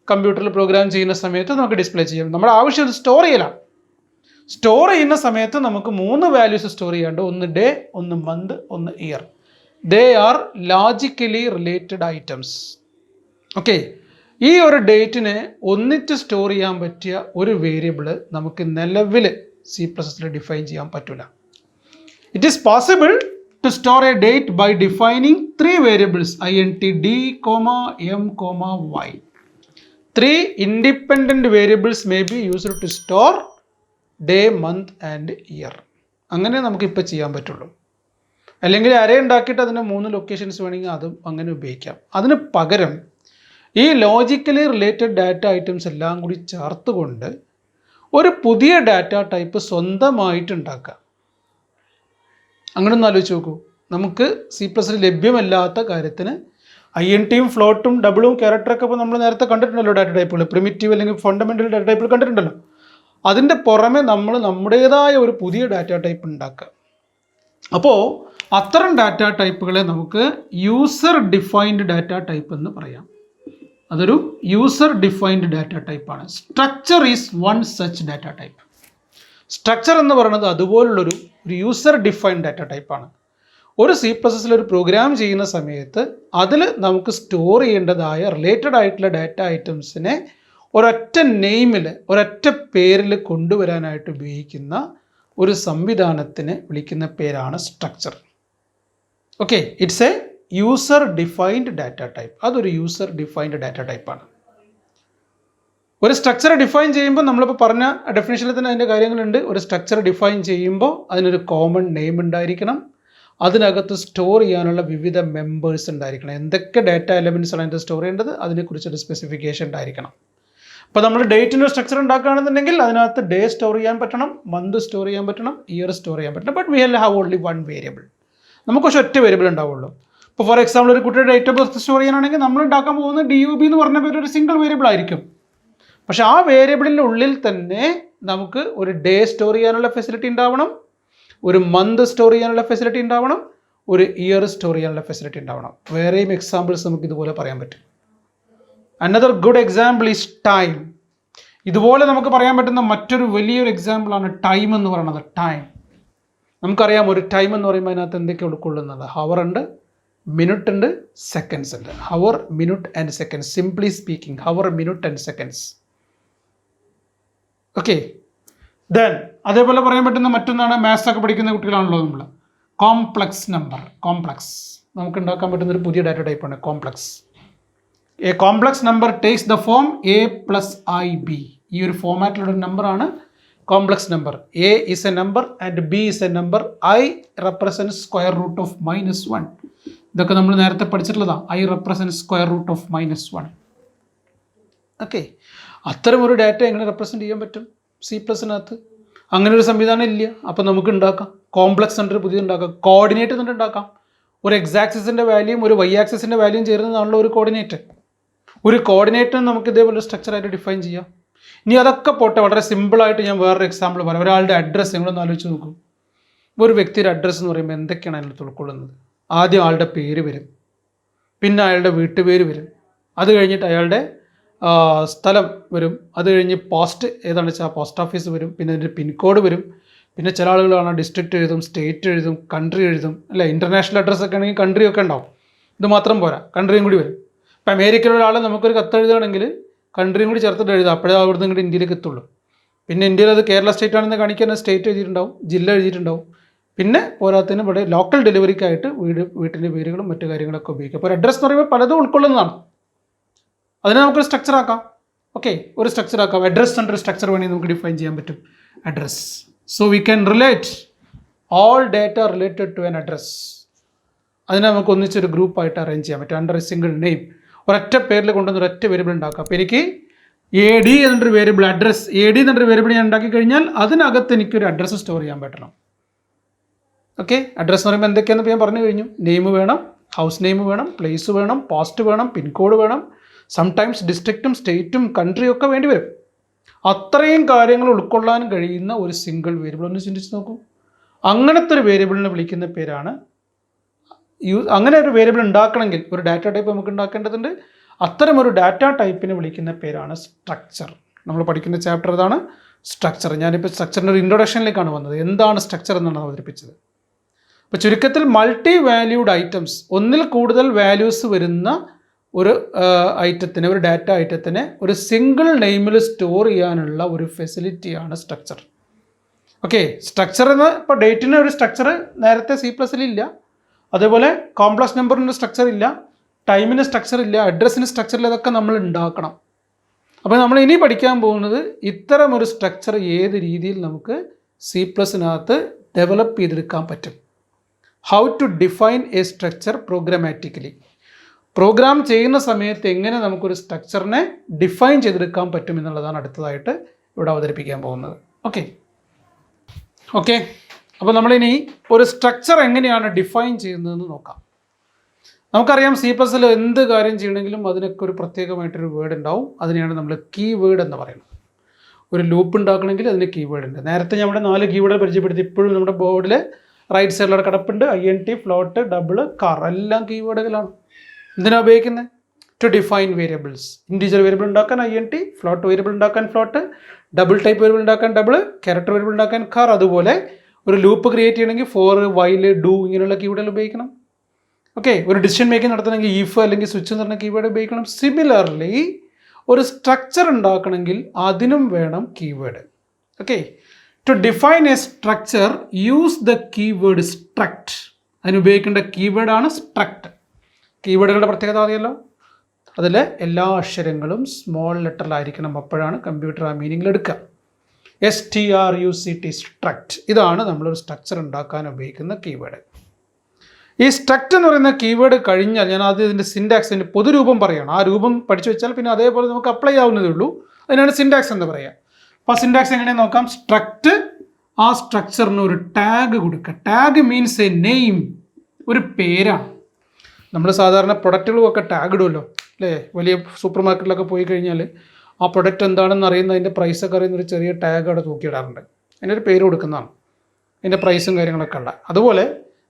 കമ്പ്യൂട്ടറിൽ പ്രോഗ്രാം ചെയ്യുന്ന സമയത്ത് നമുക്ക് ഡിസ്പ്ലേ ചെയ്യാം. നമ്മുടെ ആവശ്യം സ്റ്റോർ ചെയ്യലാണ്. സ്റ്റോർ ചെയ്യുന്ന സമയത്ത് നമുക്ക് 3 വാല്യൂസ് സ്റ്റോർ ചെയ്യാണ്ട്, ഒന്ന് ഡേ, ഒന്ന് മന്ത്, ഒന്ന് year. They are logically related items. Okay, ഈ ഒരു ഡേറ്റിനെ ഒന്നിച്ച് സ്റ്റോർ ചെയ്യാൻ പറ്റിയ ഒരു വേരിയബിൾ നമുക്ക് നിലവിൽ C++ൽ ഡിഫൈൻ ചെയ്യാൻ പറ്റില്ല. It is possible to store a date by defining 3 variables int d, m, y. 3 independent variables may be used to store day, month and year. അങ്ങനെ നമുക്കിപ്പോൾ ചെയ്യാൻ പറ്റുള്ളൂ. അല്ലെങ്കിൽ അറേ ഉണ്ടാക്കിയിട്ട് അതിന് 3 ലൊക്കേഷൻസ് വേണമെങ്കിൽ അതും അങ്ങനെ ഉപയോഗിക്കാം. അതിന് പകരം ഈ ലോജിക്കലി റിലേറ്റഡ് ഡാറ്റ ഐറ്റംസ് എല്ലാം കൂടി ചേർത്തുകൊണ്ട് ഒരു പുതിയ ഡാറ്റ ടൈപ്പ് സ്വന്തമായിട്ട് ഉണ്ടാക്കാം. അങ്ങനെ ഒന്ന് ആലോചിച്ച് നോക്കൂ. നമുക്ക് C++ ലഭ്യമല്ലാത്ത കാര്യത്തിന് INTയും ഫ്ലോട്ടും ഡബിളും ക്യാരക്ടറൊക്കെ ഇപ്പോൾ നമ്മൾ നേരത്തെ കണ്ടിട്ടുണ്ടല്ലോ. ഡാറ്റ ടൈപ്പുകൾ പ്രിമിറ്റീവ് അല്ലെങ്കിൽ ഫണ്ടമെൻ്റൽ ഡാറ്റ ടൈപ്പുകൾ കണ്ടിട്ടുണ്ടല്ലോ. അതിൻ്റെ പുറമെ നമ്മൾ നമ്മുടേതായ ഒരു പുതിയ ഡാറ്റ ടൈപ്പ് ഉണ്ടാക്കുക. അപ്പോൾ അത്തരം ഡാറ്റ ടൈപ്പുകളെ നമുക്ക് യൂസർ ഡിഫൈൻഡ് ഡാറ്റ ടൈപ്പ് എന്ന് പറയാം. അതൊരു യൂസർ ഡിഫൈൻഡ് ഡാറ്റ ടൈപ്പാണ്. Structure is one such data type. Structure എന്ന് പറയുന്നത് അതുപോലുള്ളൊരു യൂസർ ഡിഫൈൻഡ് ഡാറ്റ ടൈപ്പാണ്. ഒരു C++ൽ ഒരു പ്രോഗ്രാം ചെയ്യുന്ന സമയത്ത് അതിൽ നമുക്ക് സ്റ്റോർ ചെയ്യേണ്ടതായ റിലേറ്റഡ് ആയിട്ടുള്ള ഡാറ്റ ഐറ്റംസിനെ ഒരൊറ്റ നെയിമിൽ, ഒരൊറ്റ പേരിൽ കൊണ്ടുവരാനായിട്ട് ഉപയോഗിക്കുന്ന ഒരു സംവിധാനത്തിന് വിളിക്കുന്ന പേരാണ് structure. Okay, it's A user defined data type. അതൊരു യൂസർ ഡിഫൈൻഡ് ഡാറ്റ ടൈപ്പാണ്. ഒരു സ്ട്രക്ചർ ഡിഫൈൻ ചെയ്യുമ്പോൾ നമ്മളിപ്പോൾ പറഞ്ഞ ഡെഫിനിഷനിൽ തന്നെ അതിൻ്റെ കാര്യങ്ങളുണ്ട്. ഒരു സ്ട്രക്ചർ ഡിഫൈൻ ചെയ്യുമ്പോൾ അതിനൊരു കോമൺ നെയിം ഉണ്ടായിരിക്കണം. അതിനകത്ത് സ്റ്റോർ ചെയ്യാനുള്ള വിവിധ മെമ്പേഴ്സ് ഉണ്ടായിരിക്കണം. എന്തൊക്കെ ഡാറ്റ എലമെൻറ്റ്സ് ആണ് അതിൻ്റെ സ്റ്റോർ ചെയ്യേണ്ടത് അതിനെക്കുറിച്ചൊരു സ്പെസിഫിക്കേഷൻ ഉണ്ടായിരിക്കണം. അപ്പോൾ നമ്മൾ ഡേറ്റിൻ്റെ സ്ട്രക്ചർ ഉണ്ടാക്കുകയാണെന്നുണ്ടെങ്കിൽ അതിനകത്ത് ഡേ സ്റ്റോർ ചെയ്യാൻ പറ്റണം, മന്ത് സ്റ്റോർ ചെയ്യാൻ പറ്റണം, ഇയർ സ്റ്റോർ ചെയ്യാൻ പറ്റണം. But we have only 1 variable. നമുക്ക് പക്ഷേ ഒറ്റ വേരിയബിൾ ഉണ്ടാവുള്ളൂ. ഇപ്പോൾ ഫോർ എക്സാമ്പിൾ ഒരു കുട്ടിയുടെ ഡേറ്റ് ഓഫ് ബർത്ത് സ്റ്റോർ ചെയ്യാനാണെങ്കിൽ നമ്മൾ ഉണ്ടാക്കാൻ പോകുന്നത് DUB എന്ന് പറഞ്ഞ പേര് ഒരു സിംഗിൾ വേരിയബിൾ ആയിരിക്കും. പക്ഷെ ആ വേരിയബിളിൻ്റെ ഉള്ളിൽ തന്നെ നമുക്ക് ഒരു ഡേ സ്റ്റോർ ചെയ്യാനുള്ള ഫെസിലിറ്റി ഉണ്ടാവണം, ഒരു മന്ത് സ്റ്റോർ ചെയ്യാനുള്ള ഫെസിലിറ്റി ഉണ്ടാവണം, ഒരു ഇയർ സ്റ്റോർ ചെയ്യാനുള്ള ഫെസിലിറ്റി ഉണ്ടാവണം. വേറെയും എക്സാമ്പിൾസ് നമുക്ക് ഇതുപോലെ പറയാൻ പറ്റും. Another good example is time. ഇതുപോലെ നമുക്ക് പറയാൻ പറ്റുന്ന മറ്റൊരു വലിയൊരു എക്സാമ്പിളാണ് ടൈം എന്ന് പറയുന്നത്. ടൈം നമുക്കറിയാം. ഒരു ടൈം എന്ന് പറയുമ്പോൾ അതിനകത്ത് എന്തൊക്കെ ഉൾക്കൊള്ളുന്നത്? ഹവർ ഉണ്ട്, മിനിറ്റ് ഉണ്ട്, സെക്കൻഡ്സ് ഉണ്ട്. Hour, minute and seconds. Simply speaking, hour, minute and seconds. Okay, then അതേപോലെ പറയാൻ പറ്റുന്ന മറ്റൊന്നാണ്, മാത്സ് ഒക്കെ പഠിക്കുന്ന കുട്ടികളാണല്ലോ നമ്മൾ, കോംപ്ലക്സ് നമ്പർ. കോംപ്ലക്സ് നമുക്ക് ഉണ്ടാക്കാൻ പറ്റുന്ന ഒരു പുതിയ ഡാറ്റ ടൈപ്പാണ് complex. A complex number takes the form a+ib. ഈ ഒരു ഫോമാറ്റിലുള്ള ഒരു നമ്പറാണ് complex number. a is a number and b is a number. I represents square root of -1. ഇതൊക്കെ നമ്മൾ നേരത്തെ പഠിച്ചിട്ടുള്ളതാണ്. I represents square root of -1. Okay, അത്തരം ഒരു ഡാറ്റ എങ്ങനെ റെപ്രസെൻറ്റ് ചെയ്യാൻ പറ്റും C++നകത്ത്? അങ്ങനെ ഒരു സംവിധാനം ഇല്ല. അപ്പോൾ നമുക്ക് ഉണ്ടാക്കാം. കോംപ്ലക്സ് നമ്പർ പുതിയത് ഉണ്ടാക്കാം. കോർഡിനേറ്റ് എന്നിട്ട് ഉണ്ടാക്കാം. ഒരു എക്സ് ആക്സിസിൻ്റെ വാല്യൂയും ഒരു വൈ ആക്സിസിൻ്റെ വാല്യൂയും ചേരുന്നതാണല്ലോ ഒരു കോർഡിനേറ്റ്. ഒരു കോർഡിനേറ്റിന് നമുക്ക് ഇതേപോലെ സ്ട്രക്ചറായിട്ട് ഡിഫൈൻ ചെയ്യാം. ഇനി അതൊക്കെ പോട്ടെ, വളരെ സിമ്പിളായിട്ട് ഞാൻ വേറൊരു എക്സാമ്പിൾ പറയാം. ഒരാളുടെ അഡ്രസ്സ് നിങ്ങളൊന്ന് ആലോചിച്ച് നോക്കൂ. ഒരു വ്യക്തിയുടെ അഡ്രസ്സ് എന്ന് പറയുമ്പോൾ എന്തൊക്കെയാണ് അതിനകത്ത് ഉൾക്കൊള്ളുന്നത്? ആദ്യം ആളുടെ പേര് വരും, പിന്നെ അയാളുടെ വീട്ടുപേര് വരും, അത് കഴിഞ്ഞിട്ട് അയാളുടെ സ്ഥലം വരും, അത് കഴിഞ്ഞ് പോസ്റ്റ് ഏതാണെന്ന് വെച്ചാൽ പോസ്റ്റ് ഓഫീസ് വരും, പിന്നെ അതിൻ്റെ പിൻകോഡ് വരും, പിന്നെ ചില ആളുകളാണ് ഡിസ്ട്രിക്റ്റ് എഴുതും, സ്റ്റേറ്റ് എഴുതും, കൺട്രി എഴുതും, അല്ലേ? ഇൻ്റർനാഷണൽ അഡ്രസ്സ് ഒക്കെ ആണെങ്കിൽ കൺട്രി ഒക്കെ ഉണ്ടാവും. ഇത് മാത്രം പോരാ, കൺട്രിയും കൂടി വരും. ഇപ്പം അമേരിക്കയിലുള്ള ആൾ നമുക്കൊരു കത്ത് എഴുതുകയാണെങ്കിൽ കൺട്രിയും കൂടി ചേർത്തിട്ട് എഴുതാം, അപ്പോഴേ അവിടുന്ന് ഇങ്ങോട്ട് ഇന്ത്യയിലേക്ക് എത്തുള്ളൂ. പിന്നെ ഇന്ത്യയിൽ അത് കേരള സ്റ്റേറ്റ് ആണെന്ന് കാണിക്കാൻ സ്റ്റേറ്റ് എഴുതിയിട്ടുണ്ടാവും, ജില്ല എഴുതിയിട്ടുണ്ടാവും. പിന്നെ പോരാത്തതിന് ഇവിടെ ലോക്കൽ ഡെലിവറിക്കായിട്ട് വീട്ടിൻ്റെ പേരുകളും മറ്റു കാര്യങ്ങളൊക്കെ ഉപയോഗിക്കും. അപ്പോൾ ഒരു അഡ്രസ്സ് എന്ന് പറയുമ്പോൾ പലതും ഉൾക്കൊള്ളുന്നതാണ്. അതിനെ നമുക്കൊരു സ്ട്രക്ചർ ആക്കാം. ഓക്കെ, ഒരു സ്ട്രക്ചർ ആക്കാം. അഡ്രസ്സ് എന്നൊരു സ്ട്രക്ചർ വേണമെങ്കിൽ നമുക്ക് ഡിഫൈൻ ചെയ്യാൻ പറ്റും. Address, so we can relate all data related to an address. അതിനെ നമുക്ക് ഒന്നിച്ചൊരു ഗ്രൂപ്പായിട്ട് അറേഞ്ച് ചെയ്യാൻ പറ്റും അണ്ടർ എ സിംഗിൾ നെയിം. ഒരൊറ്റ പേരിൽ കൊണ്ടുവന്ന് ഒരൊറ്റ വേരിയബിൾ ഉണ്ടാക്കാം. അപ്പോൾ എനിക്ക് AD എന്നൊരു വേരിയബിൾ, അഡ്രസ് AD എന്നൊരു വേരിയബിൾ ഞാൻ ഉണ്ടാക്കി കഴിഞ്ഞാൽ അതിനകത്ത് എനിക്കൊരു അഡ്രസ്സ് സ്റ്റോർ ചെയ്യാൻ പറ്റണം. ഓക്കെ, അഡ്രസ്സ് എന്ന് പറയുമ്പോൾ എന്തൊക്കെയാണെന്ന് ഞാൻ പറഞ്ഞു കഴിഞ്ഞു. നെയിം വേണം, ഹൗസ് നെയിം വേണം, പ്ലേസ് വേണം, പോസ്റ്റ് വേണം, പിൻകോഡ് വേണം, സംടൈംസ് ഡിസ്ട്രിക്റ്റും സ്റ്റേറ്റും കൺട്രിയും ഒക്കെ വേണ്ടി വരും. അത്രയും കാര്യങ്ങൾ ഉൾക്കൊള്ളാൻ കഴിയുന്ന ഒരു സിംഗിൾ വേരിയബിൾ ഒന്ന് ചിന്തിച്ച് നോക്കൂ. അങ്ങനത്തെ ഒരു വേരിയബിളിനെ വിളിക്കുന്ന പേരാണ് അങ്ങനെ ഒരു വേരിയബിൾ ഉണ്ടാക്കണമെങ്കിൽ ഒരു ഡാറ്റ ടൈപ്പ് നമുക്ക് ഉണ്ടാക്കേണ്ടതുണ്ട്. അത്തരം ഒരു ഡാറ്റ ടൈപ്പിനെ വിളിക്കുന്ന പേരാണ് സ്ട്രക്ചർ. നമ്മൾ പഠിക്കുന്ന ചാപ്റ്റർ അതാണ് സ്ട്രക്ചർ. ഞാനിപ്പോൾ സ്ട്രക്ചറിൻ്റെ ഒരു ഇൻട്രൊഡക്ഷനിലേക്കാണ് വന്നത്. എന്താണ് സ്ട്രക്ചർ എന്നാണ് അവതരിപ്പിച്ചത്. അപ്പോൾ ചുരുക്കത്തിൽ മൾട്ടി വാല്യൂഡ് ഐറ്റംസ്, ഒന്നിൽ കൂടുതൽ വാല്യൂസ് വരുന്ന ഒരു ഐറ്റത്തിന്, ഒരു ഡാറ്റ ഐറ്റത്തിന് ഒരു സിംഗിൾ നെയിമിൽ സ്റ്റോർ ചെയ്യാനുള്ള ഒരു ഫെസിലിറ്റിയാണ് സ്ട്രക്ചർ. ഓക്കെ, സ്ട്രക്ചർ എന്ന് ഇപ്പോൾ ഡേറ്റിന് ഒരു സ്ട്രക്ചർ നേരത്തെ C++ ഇല്ല, അതേപോലെ കോംപ്ലക്സ് നമ്പറിന് സ്ട്രക്ചർ ഇല്ല, ടൈമിന് സ്ട്രക്ചർ ഇല്ല, അഡ്രസ്സിന് സ്ട്രക്ചർ ഇല്ല. ഇതൊക്കെ നമ്മൾ ഉണ്ടാക്കണം. അപ്പോൾ നമ്മൾ ഇനി പഠിക്കാൻ പോകുന്നത് ഇത്തരം ഒരു സ്ട്രക്ചർ ഏത് രീതിയിൽ നമുക്ക് C++നകത്ത് ഡെവലപ്പ് ചെയ്തെടുക്കാൻ പറ്റും. How to define a structure programmatically. Program ചെയ്യുന്ന സമയത്ത് എങ്ങനെ നമുക്കൊരു സ്ട്രക്ചറിനെ ഡിഫൈൻ ചെയ്തെടുക്കാൻ പറ്റും എന്നുള്ളതാണ് അടുത്തതായിട്ട് ഇവിടെ അവതരിപ്പിക്കാൻ പോകുന്നത്. ഓക്കെ, അപ്പോൾ നമ്മളിനി ഒരു സ്ട്രക്ചർ എങ്ങനെയാണ് ഡിഫൈൻ ചെയ്യുന്നതെന്ന് നോക്കാം. നമുക്കറിയാം C++ൽ എന്ത് കാര്യം ചെയ്യണമെങ്കിലും അതിനൊക്കെ ഒരു പ്രത്യേകമായിട്ടൊരു വേർഡ് ഉണ്ടാവും. അതിനെയാണ് നമ്മൾ കീവേഡ് എന്ന് പറയുന്നത്. ഒരു ലൂപ്പ് ഉണ്ടാക്കണമെങ്കിൽ അതിന് കീവേഡ് ഉണ്ട്. നേരത്തെ നമ്മുടെ 4 കീവേഡ് പരിചയപ്പെടുത്തി. ഇപ്പോഴും നമ്മുടെ ബോർഡിൽ റൈറ്റ് സൈഡിലൂടെ കിടപ്പുണ്ട്. INT, ഫ്ലോട്ട്, ഡബിൾ, കാർ, എല്ലാം കീവേഡുകളാണ്. എന്തിനാണ് ഉപയോഗിക്കുന്നത്? To define variables. Integer variable ഉണ്ടാക്കാൻ INT, ഫ്ലോട്ട് വേരിയബിൾ ഉണ്ടാക്കാൻ ഫ്ലോട്ട്, ഡബിൾ ടൈപ്പ് വേരിയബിൾ ഉണ്ടാക്കാൻ ഡബിൾ, ക്യാരക്ടർ വേരിയബിൾ ഉണ്ടാക്കാൻ കാർ. അതുപോലെ ഒരു ലൂപ്പ് ക്രിയേറ്റ് ചെയ്യണമെങ്കിൽ ഫോർ, വൈൽ, ഡു ഇങ്ങനെയുള്ള കീവേഡുകൾ ഉപയോഗിക്കണം. ഓക്കെ, ഒരു ഡിസിഷൻ മേക്കിംഗ് നടത്തണമെങ്കിൽ ഈഫ് അല്ലെങ്കിൽ സ്വിച്ച് എന്ന് പറഞ്ഞ കീവേഡ് ഉപയോഗിക്കണം. സിമിലർലി ഒരു സ്ട്രക്ചർ ഉണ്ടാക്കണമെങ്കിൽ അതിനും വേണം keyword. Okay, to define a structure use the keyword struct. അതിനുപയോഗിക്കേണ്ട കീവേഡാണ് സ്ട്രക്ട്. കീവേഡുകളുടെ പ്രത്യേകത അറിയാലോ, അതിൽ എല്ലാ അക്ഷരങ്ങളും സ്മോൾ ലെറ്ററിലായിരിക്കണം. അപ്പോഴാണ് കമ്പ്യൂട്ടർ ആ മീനിങ്ങിൽ എടുക്കുക. STRUCT, struct. ഇതാണ് നമ്മളൊരു സ്ട്രക്ചർ ഉണ്ടാക്കാൻ ഉപയോഗിക്കുന്ന കീവേഡ്. ഈ സ്ട്രക്ട് എന്ന് പറയുന്ന കീവേഡ് കഴിഞ്ഞാൽ ഞാൻ ആദ്യം ഇതിൻ്റെ സിൻടാക്സിൻ്റെ പൊതുരൂപം പറയുകയാണ്. ആ രൂപം പഠിച്ചു വെച്ചാൽ പിന്നെ അതേപോലെ നമുക്ക് അപ്ലൈ ആവുന്നതേ ഉള്ളൂ. അതിനാണ് സിൻടാക്സ് എന്ന് പറയുക. അപ്പോൾ സിൻടാക്സ് എങ്ങനെയാണെന്ന് നോക്കാം. സ്ട്രക്ട്, ആ സ്ട്രക്ചറിന് ഒരു ടാഗ് കൊടുക്കുക. ടാഗ് മീൻസ് എ നെയിം, ഒരു പേരാണ്. നമ്മൾ സാധാരണ പ്രൊഡക്റ്റുകളൊക്കെ ടാഗ് ഇടുമല്ലോ, അല്ലേ? വലിയ സൂപ്പർ മാർക്കറ്റിലൊക്കെ പോയി കഴിഞ്ഞാൽ ആ പ്രൊഡക്റ്റ് എന്താണെന്ന് അറിയുന്ന, അതിൻ്റെ പ്രൈസൊക്കെ അറിയുന്നൊരു ചെറിയ ടാഗ് അവിടെ തൂക്കിയിടാറുണ്ട്. അതിനൊരു പേര് കൊടുക്കുന്നതാണ്, അതിൻ്റെ പ്രൈസും കാര്യങ്ങളൊക്കെ ഉള്ള. അതുപോലെ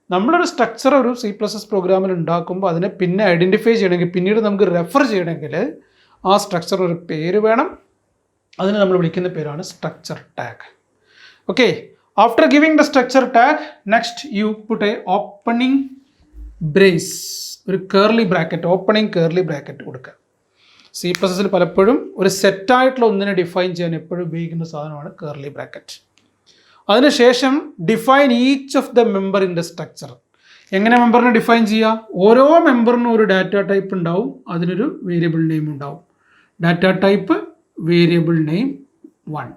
നമ്മളൊരു സ്ട്രക്ചർ ഒരു C++ പ്രോഗ്രാമിൽ ഉണ്ടാക്കുമ്പോൾ അതിനെ പിന്നെ ഐഡൻറ്റിഫൈ ചെയ്യണമെങ്കിൽ, പിന്നീട് നമുക്ക് റെഫർ ചെയ്യണമെങ്കിൽ ആ സ്ട്രക്ചറിന് ഒരു പേര് വേണം. അതിന് നമ്മൾ വിളിക്കുന്ന പേരാണ് structure tag. Okay, after giving the structure tag, next you put a opening brace, ഒരു curly bracket, opening curly bracket കൊടുക്കുക. C++ൽ പലപ്പോഴും ഒരു സെറ്റായിട്ടുള്ള ഒന്നിനെ ഡിഫൈൻ ചെയ്യാൻ എപ്പോഴും ഉപയോഗിക്കുന്ന സാധനമാണ് കേർലി ബ്രാക്കറ്റ്. അതിനുശേഷം define each of the member in the structure. എങ്ങനെ മെമ്പറിനെ ഡിഫൈൻ ചെയ്യുക? ഓരോ മെമ്പറിനും ഒരു ഡാറ്റ ടൈപ്പ് ഉണ്ടാവും, അതിനൊരു വേരിയബിൾ നെയിം ഉണ്ടാവും. Data type variable name 1.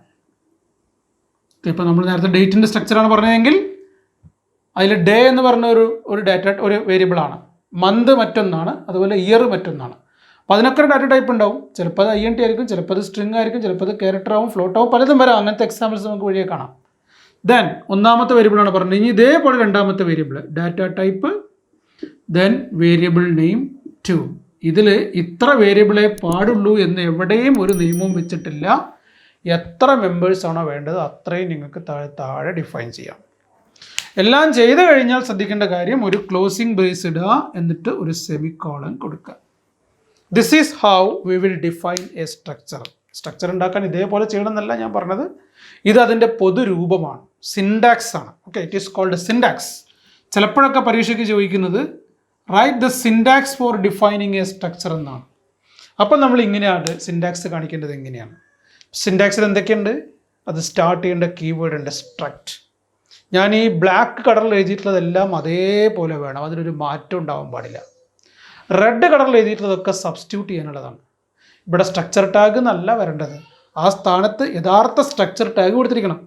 ഇപ്പോൾ നമ്മൾ നേരത്തെ ഡേറ്റിൻ്റെ സ്ട്രക്ചറാണ് പറഞ്ഞതെങ്കിൽ അതിൽ ഡേ എന്ന് പറഞ്ഞ ഒരു ഡാറ്റ ഒരു വേരിയബിളാണ്. മന്ത് മറ്റൊന്നാണ്, അതുപോലെ ഇയർ മറ്റൊന്നാണ്. അപ്പോൾ അതിനൊക്കെ ഒരു ഡാറ്റ ടൈപ്പ് ഉണ്ടാവും. ചിലപ്പോൾ അത് INT ആയിരിക്കും, ചിലപ്പോൾ അത് സ്ട്രിങ് ആയിരിക്കും, ചിലപ്പോൾ അത് ക്യാരക്ടർ ആവും, ഫ്ലോട്ട് ആവും, പലതും വരാം. അങ്ങനത്തെ എക്സാമ്പിൾസ് നമുക്ക് വഴിയെ കാണാം. ദെൻ ഒന്നാമത്തെ വേരിയബിളാണ് പറഞ്ഞത്. ഇനി ഇതേപോലെ രണ്ടാമത്തെ variable data type, then variable name 2. ഇതിൽ ഇത്ര വേരിയബിളേ പാടുള്ളൂ എന്ന് എവിടെയും ഒരു നിയമവും വെച്ചിട്ടില്ല. എത്ര മെമ്പേഴ്സാണോ വേണ്ടത് അത്രയും നിങ്ങൾക്ക് താഴെ ഡിഫൈൻ ചെയ്യാം. എല്ലാം ചെയ്ത് കഴിഞ്ഞാൽ ശ്രദ്ധിക്കേണ്ട കാര്യം, ഒരു ക്ലോസിംഗ് ബ്രേസ് ഇടുക, എന്നിട്ട് ഒരു സെമിക്കോളൻ കൊടുക്കുക. This is how we will define a structure. Structure ഉണ്ടാക്കാൻ ഇതേപോലെ ചെയ്യണമെന്നല്ല ഞാൻ പറഞ്ഞത്, ഇത് അതിൻ്റെ പൊതുരൂപമാണ്, സിൻഡാക്സ് ആണ്. Okay, it is called syntax. ചിലപ്പോഴൊക്കെ പരീക്ഷയ്ക്ക് ചോദിക്കുന്നത് write the syntax for defining a structure എന്നാണ്. അപ്പോൾ നമ്മൾ ഇങ്ങനെയാണ് സിൻഡാക്സ് കാണിക്കേണ്ടത്. എങ്ങനെയാണ് സിൻഡാക്സിൽ എന്തൊക്കെയുണ്ട്? അത് സ്റ്റാർട്ട് ചെയ്യേണ്ട കീവേഡ് ഉണ്ട് സ്ട്രക്റ്റ്. ഞാൻ ഈ ബ്ലാക്ക് കളറിൽ എഴുതിയിട്ടുള്ളതെല്ലാം അതേപോലെ വേണം, അതിനൊരു മാറ്റം ഉണ്ടാവാൻ പാടില്ല. റെഡ് കളറിൽ എഴുതിയിട്ടുള്ളതൊക്കെ സബ്സ്റ്റിറ്റ്യൂട്ട് ചെയ്യാനുള്ളതാണ്. ഇവിടെ സ്ട്രക്ചർ ടാഗ് എന്നല്ല വരേണ്ടത്, ആ സ്ഥാനത്ത് യഥാർത്ഥ സ്ട്രക്ചർ ടാഗ് കൊടുത്തിരിക്കണം.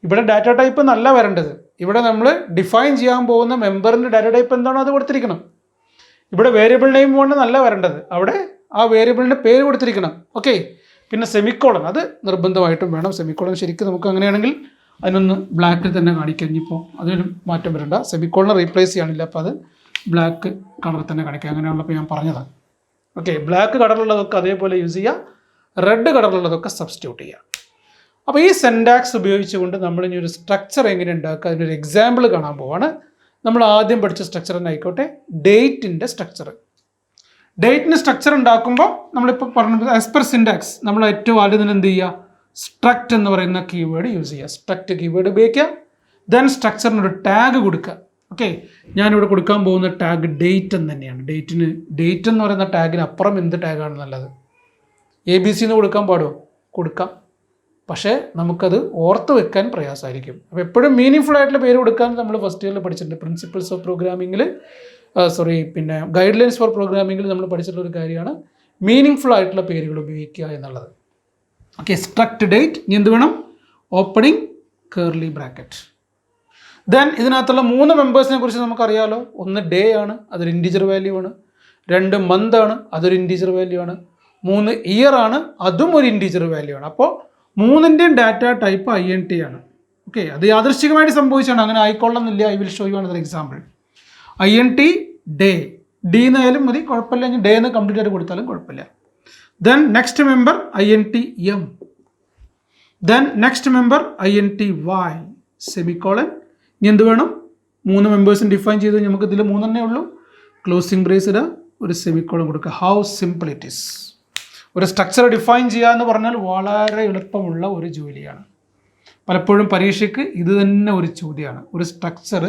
ഇവിടെ ഡാറ്റ ടൈപ്പ് എന്നല്ല വരേണ്ടത്, ഇവിടെ നമ്മൾ ഡിഫൈൻ ചെയ്യാൻ പോകുന്ന മെമ്പറിൻ്റെ ഡാറ്റ ടൈപ്പ് എന്താണോ അത് കൊടുത്തിരിക്കണം. ഇവിടെ വേരിയബിൾ നെയിം കൊണ്ട് നല്ല വരേണ്ടത്, അവിടെ ആ വേരിയബിളിൻ്റെ പേര് കൊടുത്തിരിക്കണം. ഓക്കെ, പിന്നെ സെമിക്കോളൻ അത് നിർബന്ധമായിട്ടും വേണം. സെമിക്കോളൻ ശരിക്കും നമുക്ക് അങ്ങനെയാണെങ്കിൽ അതിനൊന്ന് ബ്ലാക്കിൽ തന്നെ കാണിക്കാം. ഇനിയിപ്പോൾ അതിനൊരു മാറ്റം വരണ്ട, സെമിക്കോളനെ റീപ്ലേസ് ചെയ്യാനില്ല, അപ്പോൾ അത് ബ്ലാക്ക് കളറിൽ തന്നെ കാണിക്കാം. അങ്ങനെയുള്ളപ്പോൾ ഞാൻ പറഞ്ഞതാണ്. ഓക്കെ, ബ്ലാക്ക് കളറിലുള്ളതൊക്കെ അതേപോലെ യൂസ് ചെയ്യുക, റെഡ് കളറിലുള്ളതൊക്കെ സബ്സ്റ്റിറ്റ്യൂട്ട് ചെയ്യുക. അപ്പോൾ ഈ സെൻഡാക്സ് ഉപയോഗിച്ചുകൊണ്ട് നമ്മളിനി ഒരു സ്ട്രക്ചർ എങ്ങനെ ഉണ്ടാക്കുക, അതിനൊരു എക്സാമ്പിൾ കാണാൻ പോവാണ്. നമ്മൾ ആദ്യം പഠിച്ച സ്ട്രക്ചർ തന്നെ ആയിക്കോട്ടെ, ഡേറ്റിൻ്റെ സ്ട്രക്ചർ. ഡേറ്റിന് സ്ട്രക്ചർ ഉണ്ടാക്കുമ്പോൾ നമ്മളിപ്പോൾ പറഞ്ഞത് ആസ് പെർ സിൻഡാക്സ് നമ്മൾ ഏറ്റവും ആദ്യം തന്നെ എന്ത് ചെയ്യുക, സ്ട്രക്റ്റ് എന്ന് പറയുന്ന കീവേഡ് യൂസ് ചെയ്യുക. സ്ട്രക്റ്റ് കീവേഡ് ഉപയോഗിക്കുക, ദെൻ സ്ട്രക്ചറിനൊരു ടാഗ് കൊടുക്കുക. ഓക്കെ, ഞാനിവിടെ കൊടുക്കാൻ പോകുന്ന ടാഗ് ഡേറ്റ് എന്ന് തന്നെയാണ്. ഡേറ്റ് എന്ന് പറയുന്ന ടാഗിന് അപ്പുറം എന്ത് ടാഗാണ് നല്ലത്? ABC എന്ന് കൊടുക്കാൻ പാടുമോ? കൊടുക്കാം, പക്ഷേ നമുക്കത് ഓർത്ത് വെക്കാൻ പ്രയാസമായിരിക്കും. അപ്പോൾ എപ്പോഴും മീനിങ് ഫുൾ ആയിട്ടുള്ള പേര് കൊടുക്കാൻ നമ്മൾ ഫസ്റ്റ് ഇയറിൽ പഠിച്ചിട്ടുണ്ട്. പ്രിൻസിപ്പിൾസ് ഓഫ് പ്രോഗ്രാമിങ്ങിൽ പിന്നെ ഗൈഡ് ലൈൻസ് ഫോർ പ്രോഗ്രാമിങ്ങിൽ നമ്മൾ പഠിച്ചിട്ടുള്ള ഒരു കാര്യമാണ് മീനിങ് ഫുൾ ആയിട്ടുള്ള പേരുകൾ ഉപയോഗിക്കുക എന്നുള്ളത്. ഓക്കെ, സ്ട്രക്റ്റ് ഡേറ്റ്, ഇനി എന്ത് വേണം? Opening curly bracket. ദെൻ ഇതിനകത്തുള്ള 3 മെമ്പേഴ്സിനെ കുറിച്ച് നമുക്കറിയാമല്ലോ. ഒന്ന് ഡേ ആണ്, അതൊരു ഇൻറ്റീജർ വാല്യൂ ആണ്. 2 മന്ത് ആണ്, അതൊരു ഇൻറ്റീജർ വാല്യൂ ആണ്. 3 ഇയർ ആണ്, അതും ഒരു ഇൻറ്റീജർ വാല്യൂ ആണ്. അപ്പോൾ 3ൻ്റെയും ഡാറ്റ ടൈപ്പ് INT ആണ്. ഓക്കെ, അത് യാദൃശ്ചികമായിട്ട് സംഭവിച്ചാണ്, അങ്ങനെ ആയിക്കൊള്ളുന്നില്ല. ഐ വിൽ ഷോ യു ആണെന്നൊരു എക്സാമ്പിൾ. INT ഡേ, ഡി എന്നായാലും മതി, കുഴപ്പമില്ല. ഇനി ഡേ എന്ന് കംപ്ലീറ്റ് ആയിട്ട് കൊടുത്താലും കുഴപ്പമില്ല. Then next member INT M, then next member INT Y, semicolon. ഇനി എന്ത് വേണം? 3 മെമ്പേഴ്സിന് ഡിഫൈൻ ചെയ്ത് നമുക്ക് ഇതിൽ 3 ഉള്ളൂ. ക്ലോസിംഗ് ബ്രേസ് ഇടുക, ഒരു സെമിക്കോളൻ കൊടുക്കുക. How simple it is. ഒരു സ്ട്രക്ചർ ഡിഫൈൻ ചെയ്യുക എന്ന് പറഞ്ഞാൽ വളരെ എളുപ്പമുള്ള ഒരു ജോലിയാണ്. പലപ്പോഴും പരീക്ഷയ്ക്ക് ഇത് തന്നെ ഒരു ചോദ്യമാണ്. ഒരു സ്ട്രക്ചർ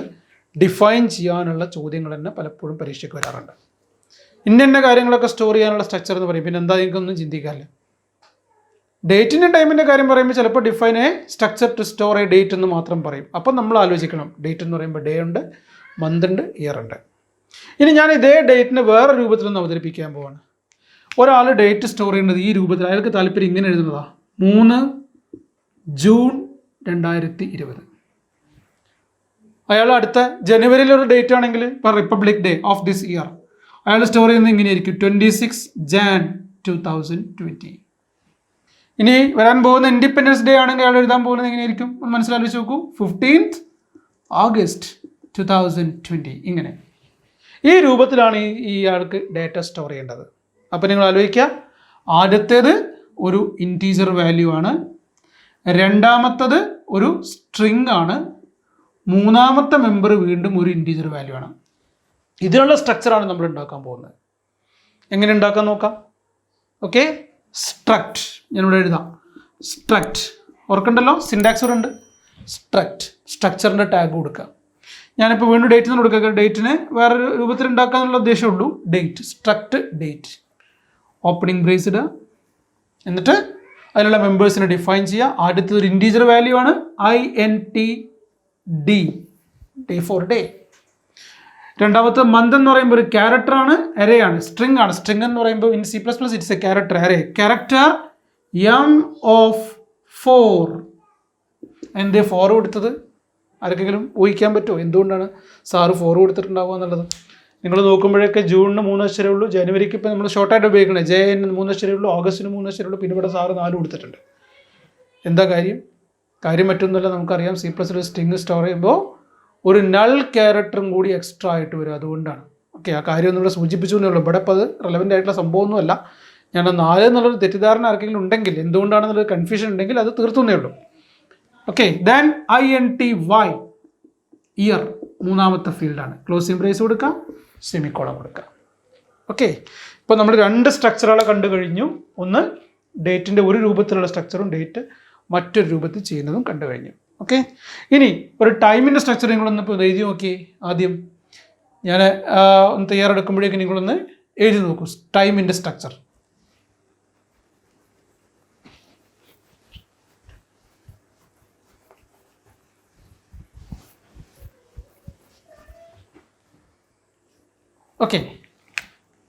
ഡിഫൈൻ ചെയ്യാനുള്ള ചോദ്യങ്ങൾ തന്നെ പലപ്പോഴും പരീക്ഷയ്ക്ക് വരാറുണ്ട്. ഇന്ന കാര്യങ്ങളൊക്കെ സ്റ്റോർ ചെയ്യാനുള്ള സ്ട്രക്ചർ എന്ന് പറയും. പിന്നെ എന്താ നിങ്ങൾക്കൊന്നും ചിന്തിക്കാറില്ല. ഡേറ്റിൻ്റെ ടൈമിൻ്റെ കാര്യം പറയുമ്പോൾ ചിലപ്പോൾ define a structure to store a date എന്ന് മാത്രം പറയും. അപ്പം നമ്മൾ ആലോചിക്കണം, ഡേറ്റ് എന്ന് പറയുമ്പോൾ ഡേ ഉണ്ട്, മന്ത് ഉണ്ട്, ഇയർ ഉണ്ട്. ഇനി ഞാൻ ഇതേ ഡേറ്റിനെ വേറെ രൂപത്തിലൊന്ന് അവതരിപ്പിക്കാൻ പോവാണ്. ഒരാൾ ഡേറ്റ് സ്റ്റോർ ചെയ്യുന്നത് ഈ രൂപത്തിൽ, അയാൾക്ക് താല്പര്യം ഇങ്ങനെ എഴുതുന്നതാണ്: 3 ജൂൺ 2020. അയാൾ അടുത്ത ജനുവരിയിലൊരു ഡേറ്റ് ആണെങ്കിൽ ഇപ്പോൾ republic day of this year, അയാൾ സ്റ്റോർ ചെയ്യുന്നത് ഇങ്ങനെയായിരിക്കും: 26 ജാൻ 2020. ഇനി വരാൻ പോകുന്ന ഇൻഡിപെൻഡൻസ് ഡേ ആണെങ്കിൽ അയാൾ എഴുതാൻ പോകുന്നത് എങ്ങനെയായിരിക്കും? ഒന്ന് മനസ്സിലാലോചിച്ച് നോക്കൂ: 15th ഓഗസ്റ്റ് 2020. ഇങ്ങനെ ഈ രൂപത്തിലാണ് ഇയാൾക്ക് ഡേറ്റ സ്റ്റോർ ചെയ്യേണ്ടത്. അപ്പോൾ നിങ്ങൾ ആലോചിക്കുക, ആദ്യത്തേത് ഒരു ഇൻറ്റീജർ വാല്യൂ ആണ്, രണ്ടാമത്തത് ഒരു സ്ട്രിങ് ആണ്, മൂന്നാമത്തെ മെമ്പർ വീണ്ടും ഒരു ഇൻറ്റീജർ വാല്യൂ ആണ്. ഇതിനുള്ള സ്ട്രക്ചറാണ് നമ്മൾ ഉണ്ടാക്കാൻ പോകുന്നത്. എങ്ങനെ ഉണ്ടാക്കാൻ നോക്കാം. ഓക്കെ, സ്ട്രക്റ്റ് ഞാനിവിടെ എഴുതാം. സ്ട്രക്റ്റ് ഓർക്കണ്ടല്ലോ, സിൻഡാക്സ് ഇവിടെ ഉണ്ട്. സ്ട്രക്റ്റ്, സ്ട്രക്ചറിൻ്റെ ടാഗ് കൊടുക്കുക. ഞാനിപ്പോൾ വീണ്ടും ഡേറ്റ് എന്ന് കൊടുക്കുക, ഡേറ്റിന് വേറൊരു രൂപത്തിൽ ഉണ്ടാക്കാനുള്ള ഉദ്ദേശമുള്ളൂ. Date, struct date, opening brace ഇടുക, എന്നിട്ട് അതിലുള്ള മെമ്പേഴ്സിനെ ഡിഫൈൻ ചെയ്യുക. ആദ്യത്തെ ഒരു ഇൻറ്റീജർ വാല്യൂ ആണ്, INT D, day for day. രണ്ടാമത്തെ മന്ത് എന്ന് പറയുമ്പോൾ ഒരു ക്യാരക്ടറാണ്, അരേ ആണ്, സ്ട്രിങ് ആണ്. സ്ട്രിങ് എന്ന് പറയുമ്പോൾ in C++ it's a character array. Character M4. എന്തേ 4 കൊടുത്തത്? ആർക്കെങ്കിലും ഊഹിക്കാൻ പറ്റുമോ എന്തുകൊണ്ടാണ് സാറ് 4 കൊടുത്തിട്ടുണ്ടാവുക എന്നുള്ളത്? നിങ്ങൾ നോക്കുമ്പോഴൊക്കെ ജൂണിന് 3 അക്ഷരമേ ഉള്ളൂ, ജനുവരിക്ക് ഇപ്പോൾ നമ്മൾ ഷോർട്ടായിട്ട് ഉപയോഗിക്കണേ JN 3 അക്ഷരമേ ഉള്ളൂ, ഓഗസ്റ്റിന് 3 അക്ഷരമേ ഉള്ളൂ, പിന്നെ ഇവിടെ സാറ് 4 കൊടുത്തിട്ടുണ്ട്. എന്താ കാര്യം? കാര്യം മറ്റൊന്നുമല്ല, നമുക്കറിയാം C++ സ്ട്രിങ് സ്റ്റോർ ചെയ്യുമ്പോൾ ഒരു നൾ ക്യാരക്ടറും കൂടി എക്സ്ട്രാ ആയിട്ട് വരും, അതുകൊണ്ടാണ്. ഓക്കെ, ആ കാര്യം ഒന്നും ഇവിടെ സൂചിപ്പിച്ചു എന്നേ ഉള്ളൂ. ഇവിടെ ഇപ്പോൾ അത് റെലവൻ്റ് ആയിട്ടുള്ള സംഭവമൊന്നുമല്ല. ഞാൻ 4 എന്നുള്ളൊരു തെറ്റിദ്ധാരണ ആർക്കെങ്കിലും ഉണ്ടെങ്കിൽ, എന്തുകൊണ്ടാണെന്നുള്ളൊരു കൺഫ്യൂഷൻ ഉണ്ടെങ്കിൽ അത് തീർത്തുന്നേ ഉള്ളൂ. Okay, then INT Y, year, മൂന്നാമത്തെ ഫീൽഡാണ്. ക്ലോസിംഗ് ബ്രേസ് കൊടുക്കുക, സെമിക്കോളൻ കൊടുക്കുക. ഓക്കെ, ഇപ്പോൾ നമ്മൾ രണ്ട് സ്ട്രക്ചറുകളെ കണ്ടു കഴിഞ്ഞു. ഒന്ന് ഡേറ്റിൻ്റെ ഒരു രൂപത്തിലുള്ള സ്ട്രക്ചറും ഡേറ്റ് മറ്റൊരു രൂപത്തിൽ ചെയ്യുന്നതും കണ്ടു കഴിഞ്ഞു. ഓക്കെ, ഇനി ഒരു ടൈമിൻ്റെ സ്ട്രക്ചർ നിങ്ങളൊന്ന് ഇപ്പോൾ എഴുതി നോക്കി. ആദ്യം ഞാൻ ഒന്ന് തയ്യാറെടുക്കുമ്പോഴേക്കും നിങ്ങളൊന്ന് എഴുതി നോക്കൂ ടൈമിൻ്റെ സ്ട്രക്ചർ. ഓക്കെ,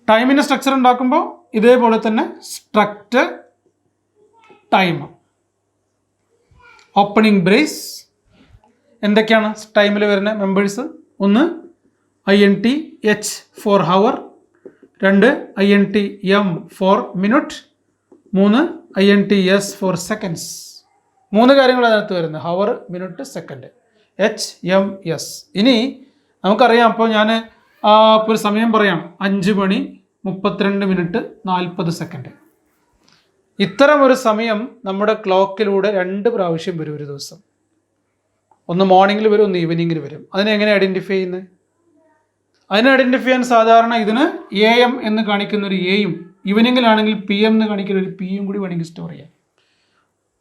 ടൈമിൻ്റെ സ്ട്രക്ചർ ഉണ്ടാക്കുമ്പോൾ ഇതേപോലെ തന്നെ സ്ട്രക്റ്റ് ടൈം, ഓപ്പണിംഗ് ബ്രേസ്. എന്തൊക്കെയാണ് ടൈമിൽ വരുന്ന മെമ്പേഴ്സ്? ഒന്ന് INT H for hour, 2 INT M for minute, 3 INT S for seconds. 3 കാര്യങ്ങൾ അതിനകത്ത് വരുന്നത്: ഹവർ, മിനിറ്റ്, സെക്കൻഡ്, HMS. ഇനി നമുക്കറിയാം, അപ്പോൾ ഞാൻ ഇപ്പോൾ ഒരു സമയം പറയാം, 5:32:40 ഇത്തരം ഒരു സമയം നമ്മുടെ ക്ലോക്കിലൂടെ 2 പ്രാവശ്യം വരും ഒരു ദിവസം. ഒന്ന് മോർണിംഗിൽ വരും, ഒന്ന് ഈവനിങ്ങിൽ വരും. അതിനെ എങ്ങനെ ഐഡൻറ്റിഫൈ ചെയ്യുന്നത്? അതിനെ ഐഡൻറ്റിഫൈ ചെയ്യാൻ സാധാരണ ഇതിന് AM എന്ന് കാണിക്കുന്ന ഒരു എയും, ഈവനിങ്ങിലാണെങ്കിൽ PM എന്ന് കാണിക്കുന്ന ഒരു പിയും കൂടി വേണമെങ്കിൽ സ്റ്റോർ ചെയ്യാം.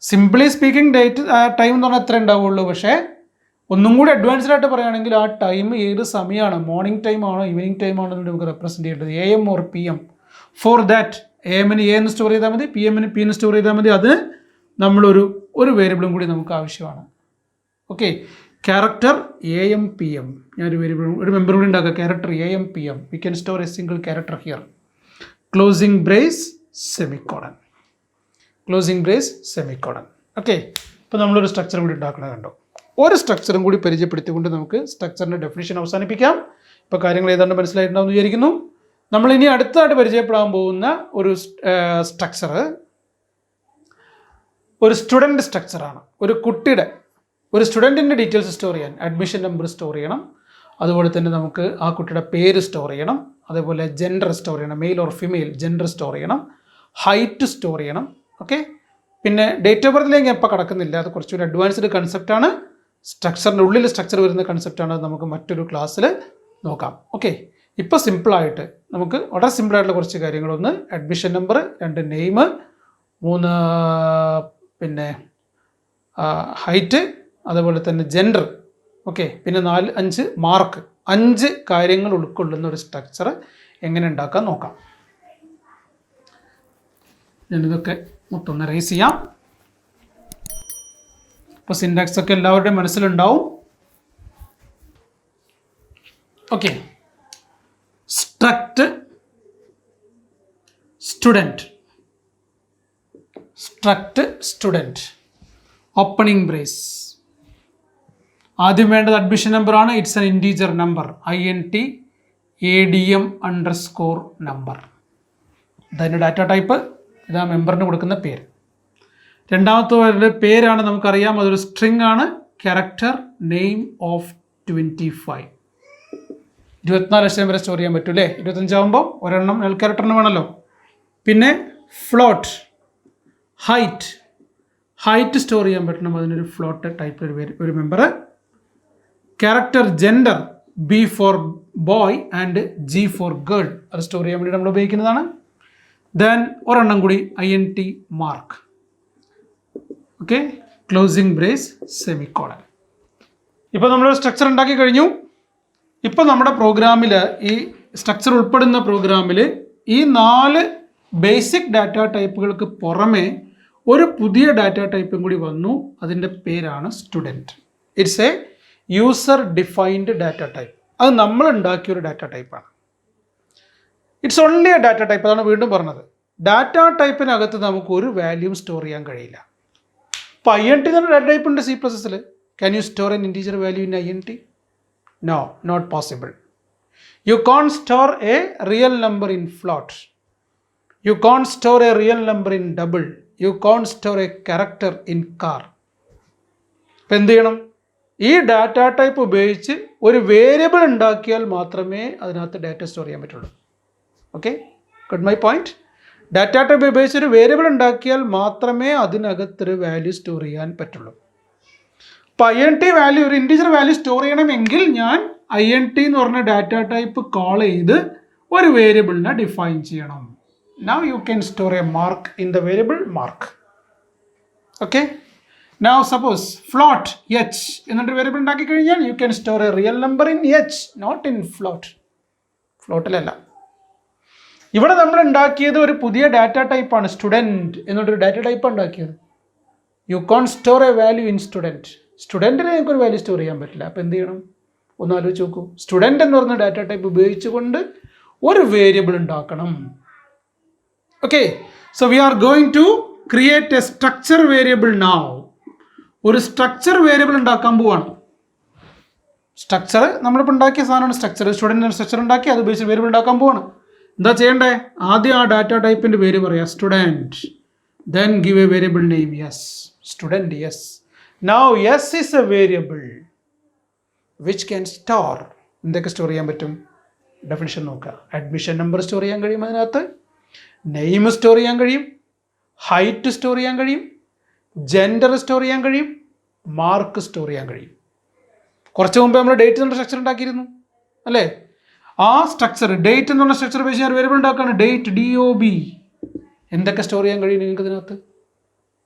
സിംപ്ലി സ്പീക്കിംഗ് ഡേറ്റ് ടൈം എന്ന് പറഞ്ഞാൽ എത്ര ഉണ്ടാവുള്ളൂ. പക്ഷേ ഒന്നും കൂടി അഡ്വാൻസ്ഡ് ആയിട്ട് പറയുകയാണെങ്കിൽ ആ ടൈം ഏത് സമയമാണ്, മോർണിംഗ് ടൈം ആണോ ഈവനിങ് ടൈം ആണോ എന്ന് നമുക്ക് റെപ്രസെൻറ്റ് ചെയ്യേണ്ടത് AM or PM. For that AM-ന് A എന്ന് സ്റ്റോർ ചെയ്താൽ മതി, PM-ന് P എന്ന് സ്റ്റോർ ചെയ്താൽ മതി. അതിന് നമ്മളൊരു വേരിയബിളും കൂടി നമുക്ക് ആവശ്യമാണ്. Okay, character AM PM. ഞാനൊരു വേരിയബിൾ, ഒരു മെമ്പർ കൂടി ഉണ്ടാക്കുക, character AM PM. We can store A single character here. Closing brace, semicolon, closing brace, semicolon. Okay, ഇപ്പോൾ നമ്മളൊരു സ്ട്രക്ചർ കൂടി ഉണ്ടാക്കുന്നത് കണ്ടോ. ഒരു സ്ട്രക്ചറും കൂടി പരിചയപ്പെടുത്തിക്കൊണ്ട് നമുക്ക് സ്ട്രക്ചറിൻ്റെ ഡെഫിനിഷൻ അവസാനിപ്പിക്കാം. ഇപ്പോൾ കാര്യങ്ങൾ ഏതാണ്ട് മനസ്സിലായിട്ടുണ്ടാവും എന്ന് വിചാരിക്കുന്നു. നമ്മളിനി അടുത്തതായിട്ട് പരിചയപ്പെടാൻ പോകുന്ന ഒരു സ്ട്രക്ചർ ഒരു സ്റ്റുഡൻറ്റ് സ്ട്രക്ചറാണ്. ഒരു സ്റ്റുഡൻറ്റിൻ്റെ ഡീറ്റെയിൽസ് സ്റ്റോർ ചെയ്യാൻ അഡ്മിഷൻ നമ്പർ സ്റ്റോർ ചെയ്യണം. അതുപോലെ തന്നെ നമുക്ക് ആ കുട്ടിയുടെ പേര് സ്റ്റോർ ചെയ്യണം. അതേപോലെ ജെൻഡർ സ്റ്റോർ ചെയ്യണം, male or female gender store ചെയ്യണം. ഹൈറ്റ് സ്റ്റോർ ചെയ്യണം. ഓക്കെ, പിന്നെ ഡേറ്റ് ഓഫ് ബർത്തിലേക്ക് എപ്പോൾ കടക്കുന്നില്ല, അത് കുറച്ചുകൂടി അഡ്വാൻസ്ഡ് കൺസെപ്റ്റാണ്. സ്ട്രക്ചറിൻ്റെ ഉള്ളിൽ സ്ട്രക്ചർ വരുന്ന കൺസെപ്റ്റാണ്. അത് നമുക്ക് മറ്റൊരു ക്ലാസ്സിൽ നോക്കാം. ഓക്കെ, ഇപ്പോൾ സിമ്പിളായിട്ട് നമുക്ക് വളരെ സിമ്പിളായിട്ടുള്ള കുറച്ച് കാര്യങ്ങളൊന്ന് അഡ്മിഷൻ നമ്പർ, 2 നെയിം, 3 പിന്നെ ഹൈറ്റ്, അതുപോലെ തന്നെ ജെൻഡർ. ഓക്കെ, പിന്നെ 4-5 മാർക്ക്. 5 കാര്യങ്ങൾ ഉൾക്കൊള്ളുന്ന ഒരു സ്ട്രക്ചർ എങ്ങനെ ഉണ്ടാക്കാൻ നോക്കാം. ഞാനിതൊക്കെ മൊത്തം റേസ് ചെയ്യാം. ഇപ്പോൾ സിൻടാക്സ് ഒക്കെ എല്ലാവരുടെയും മനസ്സിലുണ്ടാവും. Okay, struct student, opening brace. ആദ്യം വേണ്ടത് അഡ്മിഷൻ നമ്പറാണ്. It's an integer number, INT ADM_ number. ഇതതിൻ്റെ ഡാറ്റ ടൈപ്പ്, ഇതാ മെമ്പറിന് കൊടുക്കുന്ന പേര്. രണ്ടാമത്തെ പേരാണ് നമുക്കറിയാം, അതൊരു സ്ട്രിങ് ആണ്. Character name of 25. 24 ലക്ഷം വരെ സ്റ്റോർ ചെയ്യാൻ പറ്റും അല്ലേ? 25 ആകുമ്പോൾ ഒരെണ്ണം നൽ ക്യാരക്ടറിന് വേണമല്ലോ. പിന്നെ ഫ്ലോട്ട്, ഹൈറ്റ് സ്റ്റോർ ചെയ്യാൻ പറ്റണം. അതിനൊരു ഫ്ലോട്ട് ടൈപ്പ് ഒരു member. Character gender, B for boy and G for girl. അത് സ്റ്റോർ ചെയ്യാൻ വേണ്ടി നമ്മൾ ഉപയോഗിക്കുന്നതാണ്. ദെൻ ഒരെണ്ണം കൂടി INT mark. Okay, closing brace, semicolon. ഇപ്പോൾ നമ്മളൊരു സ്ട്രക്ചർ ഉണ്ടാക്കി കഴിഞ്ഞു. ഇപ്പോൾ നമ്മുടെ പ്രോഗ്രാമിൽ, ഈ സ്ട്രക്ചർ ഉൾപ്പെടുന്ന പ്രോഗ്രാമിൽ ഈ 4 ബേസിക് ഡാറ്റ ടൈപ്പുകൾക്ക് പുറമെ ഒരു പുതിയ ഡാറ്റ ടൈപ്പും കൂടി വന്നു. അതിൻ്റെ പേരാണ് student. It's A user defined data type. അത് നമ്മൾ ഉണ്ടാക്കിയൊരു ഡാറ്റ ടൈപ്പാണ്. It's only A data type. അതാണ് വീണ്ടും പറഞ്ഞത്. ഡാറ്റ ടൈപ്പിനകത്ത് നമുക്ക് ഒരു വാല്യൂം സ്റ്റോർ ചെയ്യാൻ കഴിയില്ല. ഇപ്പോൾ INT എന്ന ഡാറ്റ ടൈപ്പ് ഉണ്ട് C++. Can you store N integer value in INT? No, not possible. You can't store a real number in float. You can't store a real number in double. You can't store a character in car. ഇപ്പം എന്ത് ചെയ്യണം? ഈ data type ഉപയോഗിച്ച് ഒരു variable ഉണ്ടാക്കിയാൽ മാത്രമേ അതിനകത്ത് data store ചെയ്യാൻ പറ്റുള്ളൂ. Okay, good my point. Data type ഉപയോഗിച്ച് ഒരു വേരിയബിൾ ഉണ്ടാക്കിയാൽ മാത്രമേ അതിനകത്തൊരു വാല്യൂ സ്റ്റോർ ചെയ്യാൻ പറ്റുള്ളൂ. ഇപ്പോൾ INT വാല്യൂ, ഒരു ഇൻറ്റീജർ വാല്യൂ സ്റ്റോർ ചെയ്യണമെങ്കിൽ ഞാൻ INT എന്ന് പറഞ്ഞ ഡാറ്റ ടൈപ്പ് കോൾ ചെയ്ത് ഒരു വേരിയബിളിനെ ഡിഫൈൻ ചെയ്യണം. Now you can store a mark in the variable mark. Okay. Now suppose float h എന്നൊരു വേരിയബിൾ ഉണ്ടാക്കി കഴിഞ്ഞാൽ you can store a real number in h, not in float. ഫ്ലോട്ടിലല്ല. ഇവിടെ നമ്മൾ ഉണ്ടാക്കിയത് ഒരു പുതിയ ഡാറ്റ ടൈപ്പാണ്, സ്റ്റുഡൻറ്റ് എന്നൊരു ഡാറ്റ ടൈപ്പ് ഉണ്ടാക്കിയത്. You can store a value in student. സ്റ്റുഡൻറ്റിന് ഞങ്ങൾക്കൊരു വാല്യൂ സ്റ്റോർ ചെയ്യാൻ പറ്റില്ല. അപ്പോൾ എന്ത് ചെയ്യണം? ഒന്ന് ആലോചിച്ച് നോക്കൂ. സ്റ്റുഡൻറ്റ് എന്ന് പറഞ്ഞ ഡാറ്റ ടൈപ്പ് ഉപയോഗിച്ചുകൊണ്ട് ഒരു വേരിയബിൾ ഉണ്ടാക്കണം. Okay, so we are going to create a structure variable now. ഒരു സ്ട്രക്ചർ വേരിയബിൾ ഉണ്ടാക്കാൻ പോവാണ്. സ്ട്രക്ചർ നമ്മളിപ്പോൾ ഉണ്ടാക്കിയ സാധനമാണ് സ്ട്രക്ചർ. സ്റ്റുഡൻറ്റ് സ്ട്രക്ചർ ഉണ്ടാക്കി അത് ഉപയോഗിച്ച് വേരിയബിൾ ഉണ്ടാക്കാൻ പോവാണ്. എന്താ ചെയ്യണ്ടേ? ആദ്യം ആ ഡാറ്റ ടൈപ്പിൻ്റെ പേര് പറയാം, student. Then give A variable name yes, student yes. Now yes is A variable which can store. എന്തൊക്കെ സ്റ്റോർ ചെയ്യാൻ പറ്റും? ഡെഫിനിഷൻ നോക്കുക. അഡ്മിഷൻ നമ്പർ സ്റ്റോർ ചെയ്യാൻ കഴിയും, അതിനകത്ത് നെയിം സ്റ്റോർ ചെയ്യാൻ കഴിയും, ഹൈറ്റ് സ്റ്റോർ ചെയ്യാൻ കഴിയും, ജെൻഡർ സ്റ്റോർ ചെയ്യാൻ കഴിയും, മാർക്ക് സ്റ്റോർ ചെയ്യാൻ കഴിയും. കുറച്ച് മുമ്പ് നമ്മൾ ഡേറ്റ് എന്നുള്ള സ്ട്രക്ചർ ഉണ്ടാക്കിയിരുന്നു അല്ലേ? ആ സ്ട്രക്ചർ ഡേറ്റ് എന്നുള്ള സ്ട്രക്ചർ ഉപയോഗിച്ച് ഞാൻ വേരിയബിൾ ഉണ്ടാക്കുകയാണ്. Date DOB. എന്തൊക്കെ സ്റ്റോർ ചെയ്യാൻ കഴിയും നിങ്ങൾക്ക് ഇതിനകത്ത്?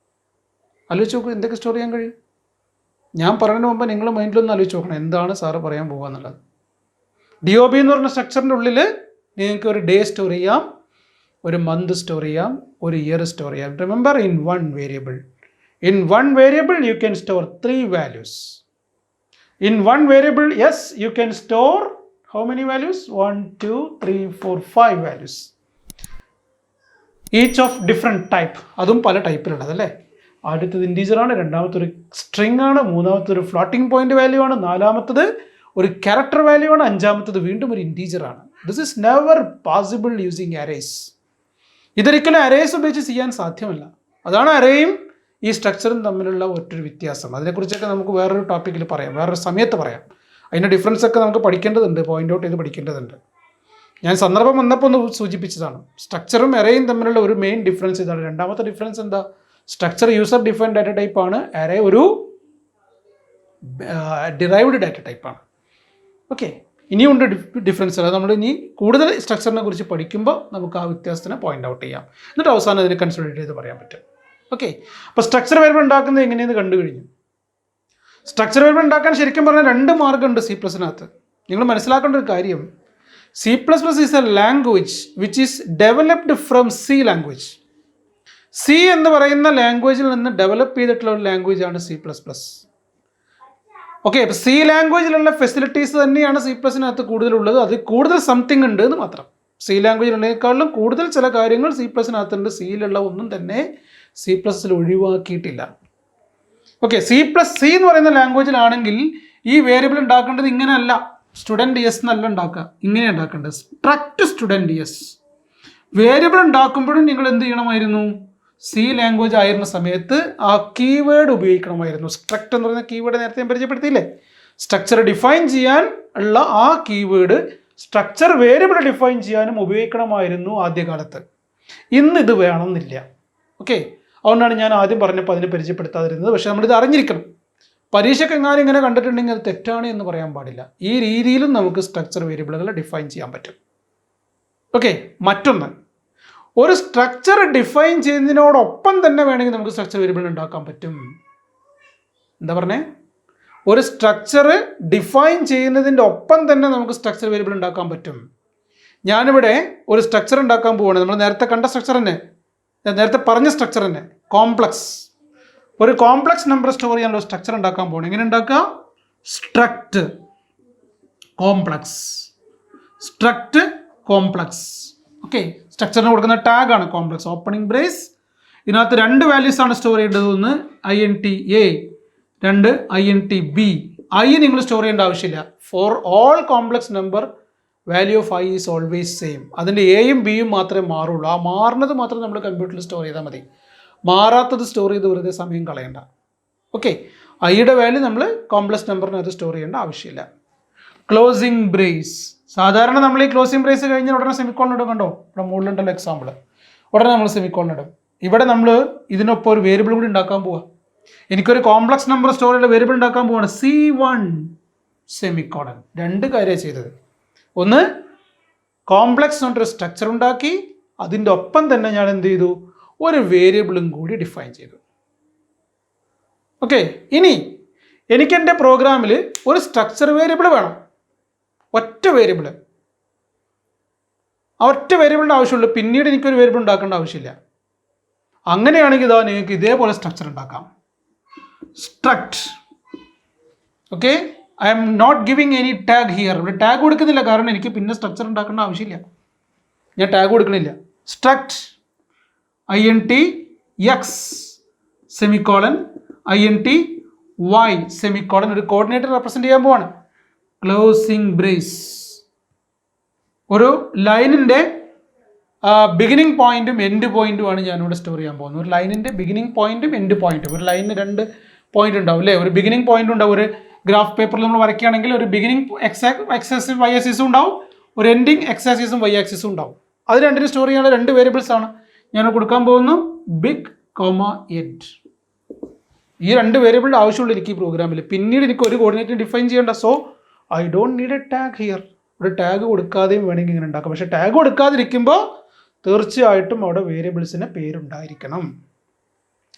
ആലോചിച്ച് നോക്കൂ, എന്തൊക്കെ സ്റ്റോർ ചെയ്യാൻ കഴിയും? ഞാൻ പറയുന്നതിന് മുമ്പ് നിങ്ങൾ മൈൻഡിലൊന്ന് ആലോചിച്ച് നോക്കണം എന്താണ് സാറ് പറയാൻ പോകുക എന്നുള്ളത്. DOB എന്ന് പറഞ്ഞ സ്ട്രക്ചറിൻ്റെ ഉള്ളിൽ നിങ്ങൾക്ക് ഒരു ഡേ സ്റ്റോർ ചെയ്യാം, ഒരു മന്ത് സ്റ്റോർ ചെയ്യാം, ഒരു ഇയർ സ്റ്റോർ ചെയ്യാം. Remember, in one variable. In one variable you can store 3 values. In one variable, yes, you can store how many values? 1, 2, 3, 4, 5 values. Each of different type. അതും പല ടൈപ്പിലുള്ളത് അല്ലേ? ആദ്യത്തത് integer ആണ്, രണ്ടാമത്തൊരു string ആണ്, മൂന്നാമത്തൊരു floating point value ആണ്, നാലാമത്തത് ഒരു character value ആണ്, അഞ്ചാമത്തത് വീണ്ടും ഒരു ഇൻറ്റീജർ ആണ്. This is never possible using arrays. ഇതൊരിക്കലും അറേസ് ഉപയോഗിച്ച് ചെയ്യാൻ സാധ്യമല്ല. അതാണ് അറേയും ഈ സ്ട്രക്ചറും തമ്മിലുള്ള ഒറ്റൊരു വ്യത്യാസം. അതിനെക്കുറിച്ചൊക്കെ നമുക്ക് വേറൊരു ടോപ്പിക്കിൽ പറയാം, വേറൊരു സമയത്ത് പറയാം. അതിൻ്റെ ഡിഫറൻസ് ഒക്കെ നമുക്ക് പഠിക്കേണ്ടതുണ്ട്, പോയിന്റ് ഔട്ട് ചെയ്ത് പഠിക്കേണ്ടതുണ്ട്. ഞാൻ സന്ദർഭം വന്നപ്പോൾ ഒന്ന് സൂചിപ്പിച്ചതാണ്. സ്ട്രക്ചറും അറേയും തമ്മിലുള്ള ഒരു മെയിൻ ഡിഫറൻസ് ഇതാണ്. രണ്ടാമത്തെ ഡിഫറൻസ് എന്താ? സ്ട്രക്ചർ യൂസർ ഡിഫൈൻഡ് ഡാറ്റ ടൈപ്പാണ്, അറേ ഒരു ഡിറൈവ്ഡ് ഡാറ്റ ടൈപ്പാണ്. ഓക്കെ, ഇനിയുണ്ട് ഡിഫറൻസ്. അത് നമ്മൾ ഇനി കൂടുതൽ സ്ട്രക്ചറിനെ കുറിച്ച് പഠിക്കുമ്പോൾ നമുക്ക് ആ വ്യത്യാസത്തിനെ പോയിന്റ് ഔട്ട് ചെയ്യാം. എന്നിട്ട് അവസാനം അതിനെ കൺസിഡറേറ്റ് ചെയ്ത് പറയാൻ പറ്റും. ഓക്കെ, അപ്പോൾ സ്ട്രക്ചർ വേരിയബിൾ ഉണ്ടാക്കുന്നത് എങ്ങനെയെന്ന് കണ്ടു കഴിഞ്ഞു. സ്ട്രക്ചർ വേരിയബിൾ ഉണ്ടാക്കാൻ ശരിക്കും പറഞ്ഞാൽ 2 മാർഗ്ഗമുണ്ട് C++നകത്ത്. നിങ്ങൾ മനസ്സിലാക്കേണ്ട ഒരു കാര്യം, C++ is A language which is developed from C language. C എന്ന് പറയുന്ന ലാംഗ്വേജിൽ നിന്ന് ഡെവലപ്പ് ചെയ്തിട്ടുള്ള ഒരു ലാംഗ്വേജ് ആണ് C++. ഓക്കെ, അപ്പോൾ C ലാംഗ്വേജിലുള്ള ഫെസിലിറ്റീസ് തന്നെയാണ് C++നകത്ത് കൂടുതലുള്ളത്. അത് കൂടുതൽ സംതിങ് ഉണ്ട് എന്ന് മാത്രം. C ലാംഗ്വേജിലുള്ളതിനേക്കാളും കൂടുതൽ ചില കാര്യങ്ങൾ C++നകത്തുണ്ട്. സിയിലുള്ള ഒന്നും തന്നെ C++ൽ ഒഴിവാക്കിയിട്ടില്ല. ഓക്കെ, C എന്ന് പറയുന്ന ലാംഗ്വേജിലാണെങ്കിൽ ഈ വേരിയബിൾ ഉണ്ടാക്കേണ്ടത് ഇങ്ങനെയല്ല, സ്റ്റുഡൻറ്റ് യെസ് എന്നല്ല ഉണ്ടാക്കുക, ഇങ്ങനെ ഉണ്ടാക്കേണ്ടത് സ്ട്രക്ട് സ്റ്റുഡൻറ്റ് യെസ്. വേരിയബിൾ ഉണ്ടാക്കുമ്പോഴും നിങ്ങൾ എന്ത് ചെയ്യണമായിരുന്നു? C ലാംഗ്വേജ് ആയിരുന്ന സമയത്ത് ആ കീവേഡ് ഉപയോഗിക്കണമായിരുന്നു. സ്ട്രക്ട് എന്ന് പറയുന്ന കീവേഡ് നേരത്തെ ഞാൻ പരിചയപ്പെടുത്തിയില്ലേ? സ്ട്രക്ചർ ഡിഫൈൻ ചെയ്യാൻ ഉള്ള ആ കീവേഡ് സ്ട്രക്ചർ വേരിയബിൾ ഡിഫൈൻ ചെയ്യാനും ഉപയോഗിക്കണമായിരുന്നു ആദ്യകാലത്ത്. ഇന്ന് ഇത് വേണമെന്നില്ല. ഓക്കെ, അതുകൊണ്ടാണ് ഞാൻ ആദ്യം പറഞ്ഞപ്പോൾ അതിനെ പരിചയപ്പെടുത്താതിരുന്നത്. പക്ഷേ നമ്മളിത് അറിഞ്ഞിരിക്കണം. പരീക്ഷയ്ക്ക് എങ്ങാനും ഇങ്ങനെ കണ്ടിട്ടുണ്ടെങ്കിൽ അത് തെറ്റാണ് എന്ന് പറയാൻ പാടില്ല. ഈ രീതിയിലും നമുക്ക് സ്ട്രക്ചർ വേരിയബിളുകൾ ഡിഫൈൻ ചെയ്യാൻ പറ്റും. ഓക്കെ, മറ്റൊന്ന്, ഒരു സ്ട്രക്ചർ ഡിഫൈൻ ചെയ്യുന്നതിനോടൊപ്പം തന്നെ വേണമെങ്കിൽ നമുക്ക് സ്ട്രക്ചർ വേരിയബിൾ ഉണ്ടാക്കാൻ പറ്റും. എന്താ പറഞ്ഞേ? ഒരു സ്ട്രക്ചർ ഡിഫൈൻ ചെയ്യുന്നതിൻ്റെ ഒപ്പം തന്നെ നമുക്ക് സ്ട്രക്ചർ വേരിയബിൾ ഉണ്ടാക്കാൻ പറ്റും. ഞാനിവിടെ ഒരു സ്ട്രക്ചർ ഉണ്ടാക്കാൻ പോവുകയാണ്. നമ്മൾ നേരത്തെ കണ്ട സ്ട്രക്ചർ തന്നെ, നേരത്തെ പറഞ്ഞ സ്ട്രക്ചർ തന്നെ, കോംപ്ലക്സ്. ഒരു കോംപ്ലക്സ് നമ്പർ സ്റ്റോർ ചെയ്യാനുള്ള സ്ട്രക്ചർ ഉണ്ടാക്കാൻ പോകണം. എങ്ങനെ ഉണ്ടാക്കുക? Struct complex, struct complex. Okay, സ്ട്രക്ചറിന് കൊടുക്കുന്ന ടാഗാണ് കോംപ്ലക്സ്. Opening brace. ഇതിനകത്ത് 2 വാല്യൂസ് ആണ് സ്റ്റോർ ചെയ്യേണ്ടത്. ഒന്ന് INT A, 2 INT B. I നിങ്ങൾ സ്റ്റോർ ചെയ്യേണ്ട ആവശ്യമില്ല. For all complex number value of I is always same. അതിൻ്റെ എയും ബിയും മാത്രമേ മാറുള്ളൂ. ആ മാറുന്നത് മാത്രം നമ്മൾ കമ്പ്യൂട്ടറിൽ സ്റ്റോർ ചെയ്താൽ മതി. മാറാത്തത് സ്റ്റോർ ചെയ്ത് വെറുതെ സമയം കളയണ്ട. ഓക്കെ, ഐയുടെ വാല്യൂ നമ്മൾ കോംപ്ലക്സ് നമ്പറിനകത്ത് സ്റ്റോർ ചെയ്യേണ്ട ആവശ്യമില്ല. Closing brace. സാധാരണ നമ്മൾ ഈ ക്ലോസിംഗ് ബ്രേസ് കഴിഞ്ഞാൽ ഉടനെ സെമിക്കോളൻ ഇടും. കണ്ടോ, ഇവിടെ മുകളിലുണ്ടല്ലോ എക്സാമ്പിൾ. ഉടനെ നമ്മൾ സെമിക്കോളൻ ഇടും. ഇവിടെ നമ്മൾ ഇതിനൊപ്പം ഒരു വേരിയബിൾ കൂടി ഉണ്ടാക്കാൻ പോവുക. എനിക്കൊരു കോംപ്ലക്സ് നമ്പർ സ്റ്റോർ ചെയ്ത വേരിയബിൾ ഉണ്ടാക്കാൻ പോവാണ്. C1 semicolon. 2 കാര്യമാണ് ചെയ്തത്. ഒന്ന് കോംപ്ലക്സ് എന്ന് പറഞ്ഞൊരു സ്ട്രക്ചർ ഉണ്ടാക്കി, അതിൻ്റെ ഒപ്പം തന്നെ ഞാൻ എന്ത് ചെയ്തു, ഒരു വേരിയബിളും കൂടി ഡിഫൈൻ ചെയ്തു. ഓക്കെ, ഇനി എനിക്ക് എൻ്റെ പ്രോഗ്രാമിൽ ഒരു സ്ട്രക്ചർ വേരിയബിൾ വേണം, ഒറ്റ വേരിയബിൾ. ആ ഒറ്റ വേരിയബിളിൻ്റെ ആവശ്യമുള്ളൂ, പിന്നീട് എനിക്കൊരു വേരിയബിൾ ഉണ്ടാക്കേണ്ട ആവശ്യമില്ല. അങ്ങനെയാണെങ്കിൽ ഇതാ നിങ്ങൾക്ക് ഇതേപോലെ സ്ട്രക്ചർ ഉണ്ടാക്കാം. Struct. Okay, I am not giving any tag here. ഇവിടെ ടാഗ് കൊടുക്കുന്നില്ല, കാരണം എനിക്ക് പിന്നെ സ്ട്രക്ചർ ഉണ്ടാക്കേണ്ട ആവശ്യമില്ല, ഞാൻ ടാഗ് കൊടുക്കണില്ല. Struct int x semicolon int y semicolon, ഒരു കോർഡിനേറ്റർ റെപ്രസെന്റ് ചെയ്യാൻ പോവാണ്. Closing brace. ഒരു ലൈനിൻ്റെ ബിഗിനിങ് പോയിന്റും എൻഡ് പോയിന്റുമാണ് ഞാനിവിടെ സ്റ്റോർ ചെയ്യാൻ പോകുന്നത്. ഒരു ലൈനിൻ്റെ ബിഗിനിങ് പോയിന്റും എൻഡ് പോയിന്റും. ഒരു ലൈനിന് 2 പോയിന്റ് ഉണ്ടാവും അല്ലേ, ഒരു ബിഗിനിങ് പോയിന്റ് ഉണ്ടാവും. ഒരു ഗ്രാഫ് പേപ്പറിൽ നമ്മൾ വരയ്ക്കുകയാണെങ്കിൽ ഒരു ബിഗിനിങ് എക്സ് ആക്സിസും വൈ ആക്സിസും ഉണ്ടാവും, ഒരു എൻഡിങ് എക്സ് ആക്സിസും വൈ ആക്സിസും ഉണ്ടാവും. അത് രണ്ടിനും സ്റ്റോർ ചെയ്യാനുള്ള 2 വേരിയബിൾസ് ആണ് ഞാൻ കൊടുക്കാൻ പോകുന്നു, ബിഗ് കോമ എൻഡ്. ഈ 2 വേരിയബിളിൻ്റെ ആവശ്യമുള്ള എനിക്ക് ഈ പ്രോഗ്രാമിൽ. പിന്നീട് എനിക്ക് ഒരു കോർഡിനേറ്റ് ഡിഫൈൻ ചെയ്യേണ്ട. So I don't need A tag here. ഒരു ടാഗ് കൊടുക്കാതെയും വേണമെങ്കിൽ ഇങ്ങനെ ഉണ്ടാക്കാം. പക്ഷേ ടാഗ് കൊടുക്കാതിരിക്കുമ്പോൾ തീർച്ചയായിട്ടും അവിടെ വേരിയബിൾസിന് പേരുണ്ടായിരിക്കണം.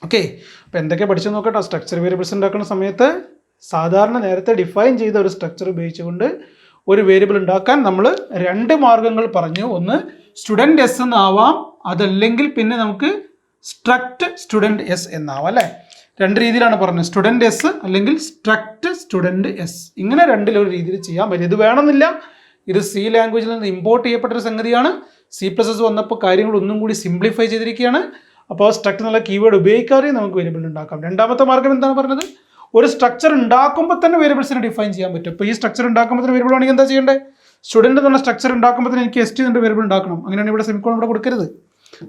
ഓക്കെ, അപ്പോൾ എന്തൊക്കെ പഠിച്ചു നോക്കട്ടെ. സ്ട്രക്ചർ വേരിയബിൾസ് ഉണ്ടാക്കുന്ന സമയത്ത് സാധാരണ നേരത്തെ ഡിഫൈൻ ചെയ്ത ഒരു സ്ട്രക്ചർ ഉപയോഗിച്ചുകൊണ്ട് ഒരു വേരിയബിൾ ഉണ്ടാക്കാൻ നമ്മൾ 2 മാർഗ്ഗങ്ങൾ പറഞ്ഞു. ഒന്ന് സ്റ്റുഡൻറ് എസ് എന്നാവാം, അതല്ലെങ്കിൽ പിന്നെ നമുക്ക് സ്ട്രക്ട് സ്റ്റുഡൻറ് എസ് എന്നാവാം അല്ലേ. 2 രീതിയിലാണ് പറഞ്ഞത്, സ്റ്റുഡൻറ് എസ് അല്ലെങ്കിൽ സ്ട്രക്ട് സ്റ്റുഡൻറ് എസ്. ഇങ്ങനെ 2 രീതിയിൽ ചെയ്യാൻ പറ്റും. ഇത് വേണമെന്നില്ല, ഇത് സി ലാംഗ്വേജിൽ നിന്ന് ഇമ്പോർട്ട് ചെയ്യപ്പെട്ടൊരു സംഗതിയാണ്. C++ വന്നപ്പോൾ കാര്യങ്ങൾ ഒന്നും കൂടി സിംപ്ലിഫൈ ചെയ്തിരിക്കുകയാണ്. അപ്പോൾ സ്ട്രക്ട് എന്നുള്ള കീവേഡ് ഉപയോഗിക്കാതെ നമുക്ക് വേരിയബിൾ ഉണ്ടാക്കാം. രണ്ടാമത്തെ മാർഗ്ഗം എന്താണ് പറഞ്ഞത്, ഒരു സ്ട്രക്ചർ ഉണ്ടാക്കുമ്പോൾ തന്നെ വേരിയബിൾസിനെ ഡിഫൈൻ ചെയ്യാൻ പറ്റും. അപ്പോൾ ഈ സ്ട്രക്ചർ ഉണ്ടാക്കുമ്പോൾ തന്നെ വേരിയബിൾ ആണെങ്കിൽ എന്താ ചെയ്യേണ്ടത്, സ്റ്റുഡൻറ് എന്നുള്ള സ്ട്രക്ചർ ഉണ്ടാക്കുമ്പോൾ തന്നെ എനിക്ക് എസ് ടി എന്ന വേരിയബിൾ ഉണ്ടാക്കണം. അങ്ങനെയാണ് ഇവിടെ സെമിക്കോളൻ ഇവിടെ കൊടുക്കരുത്.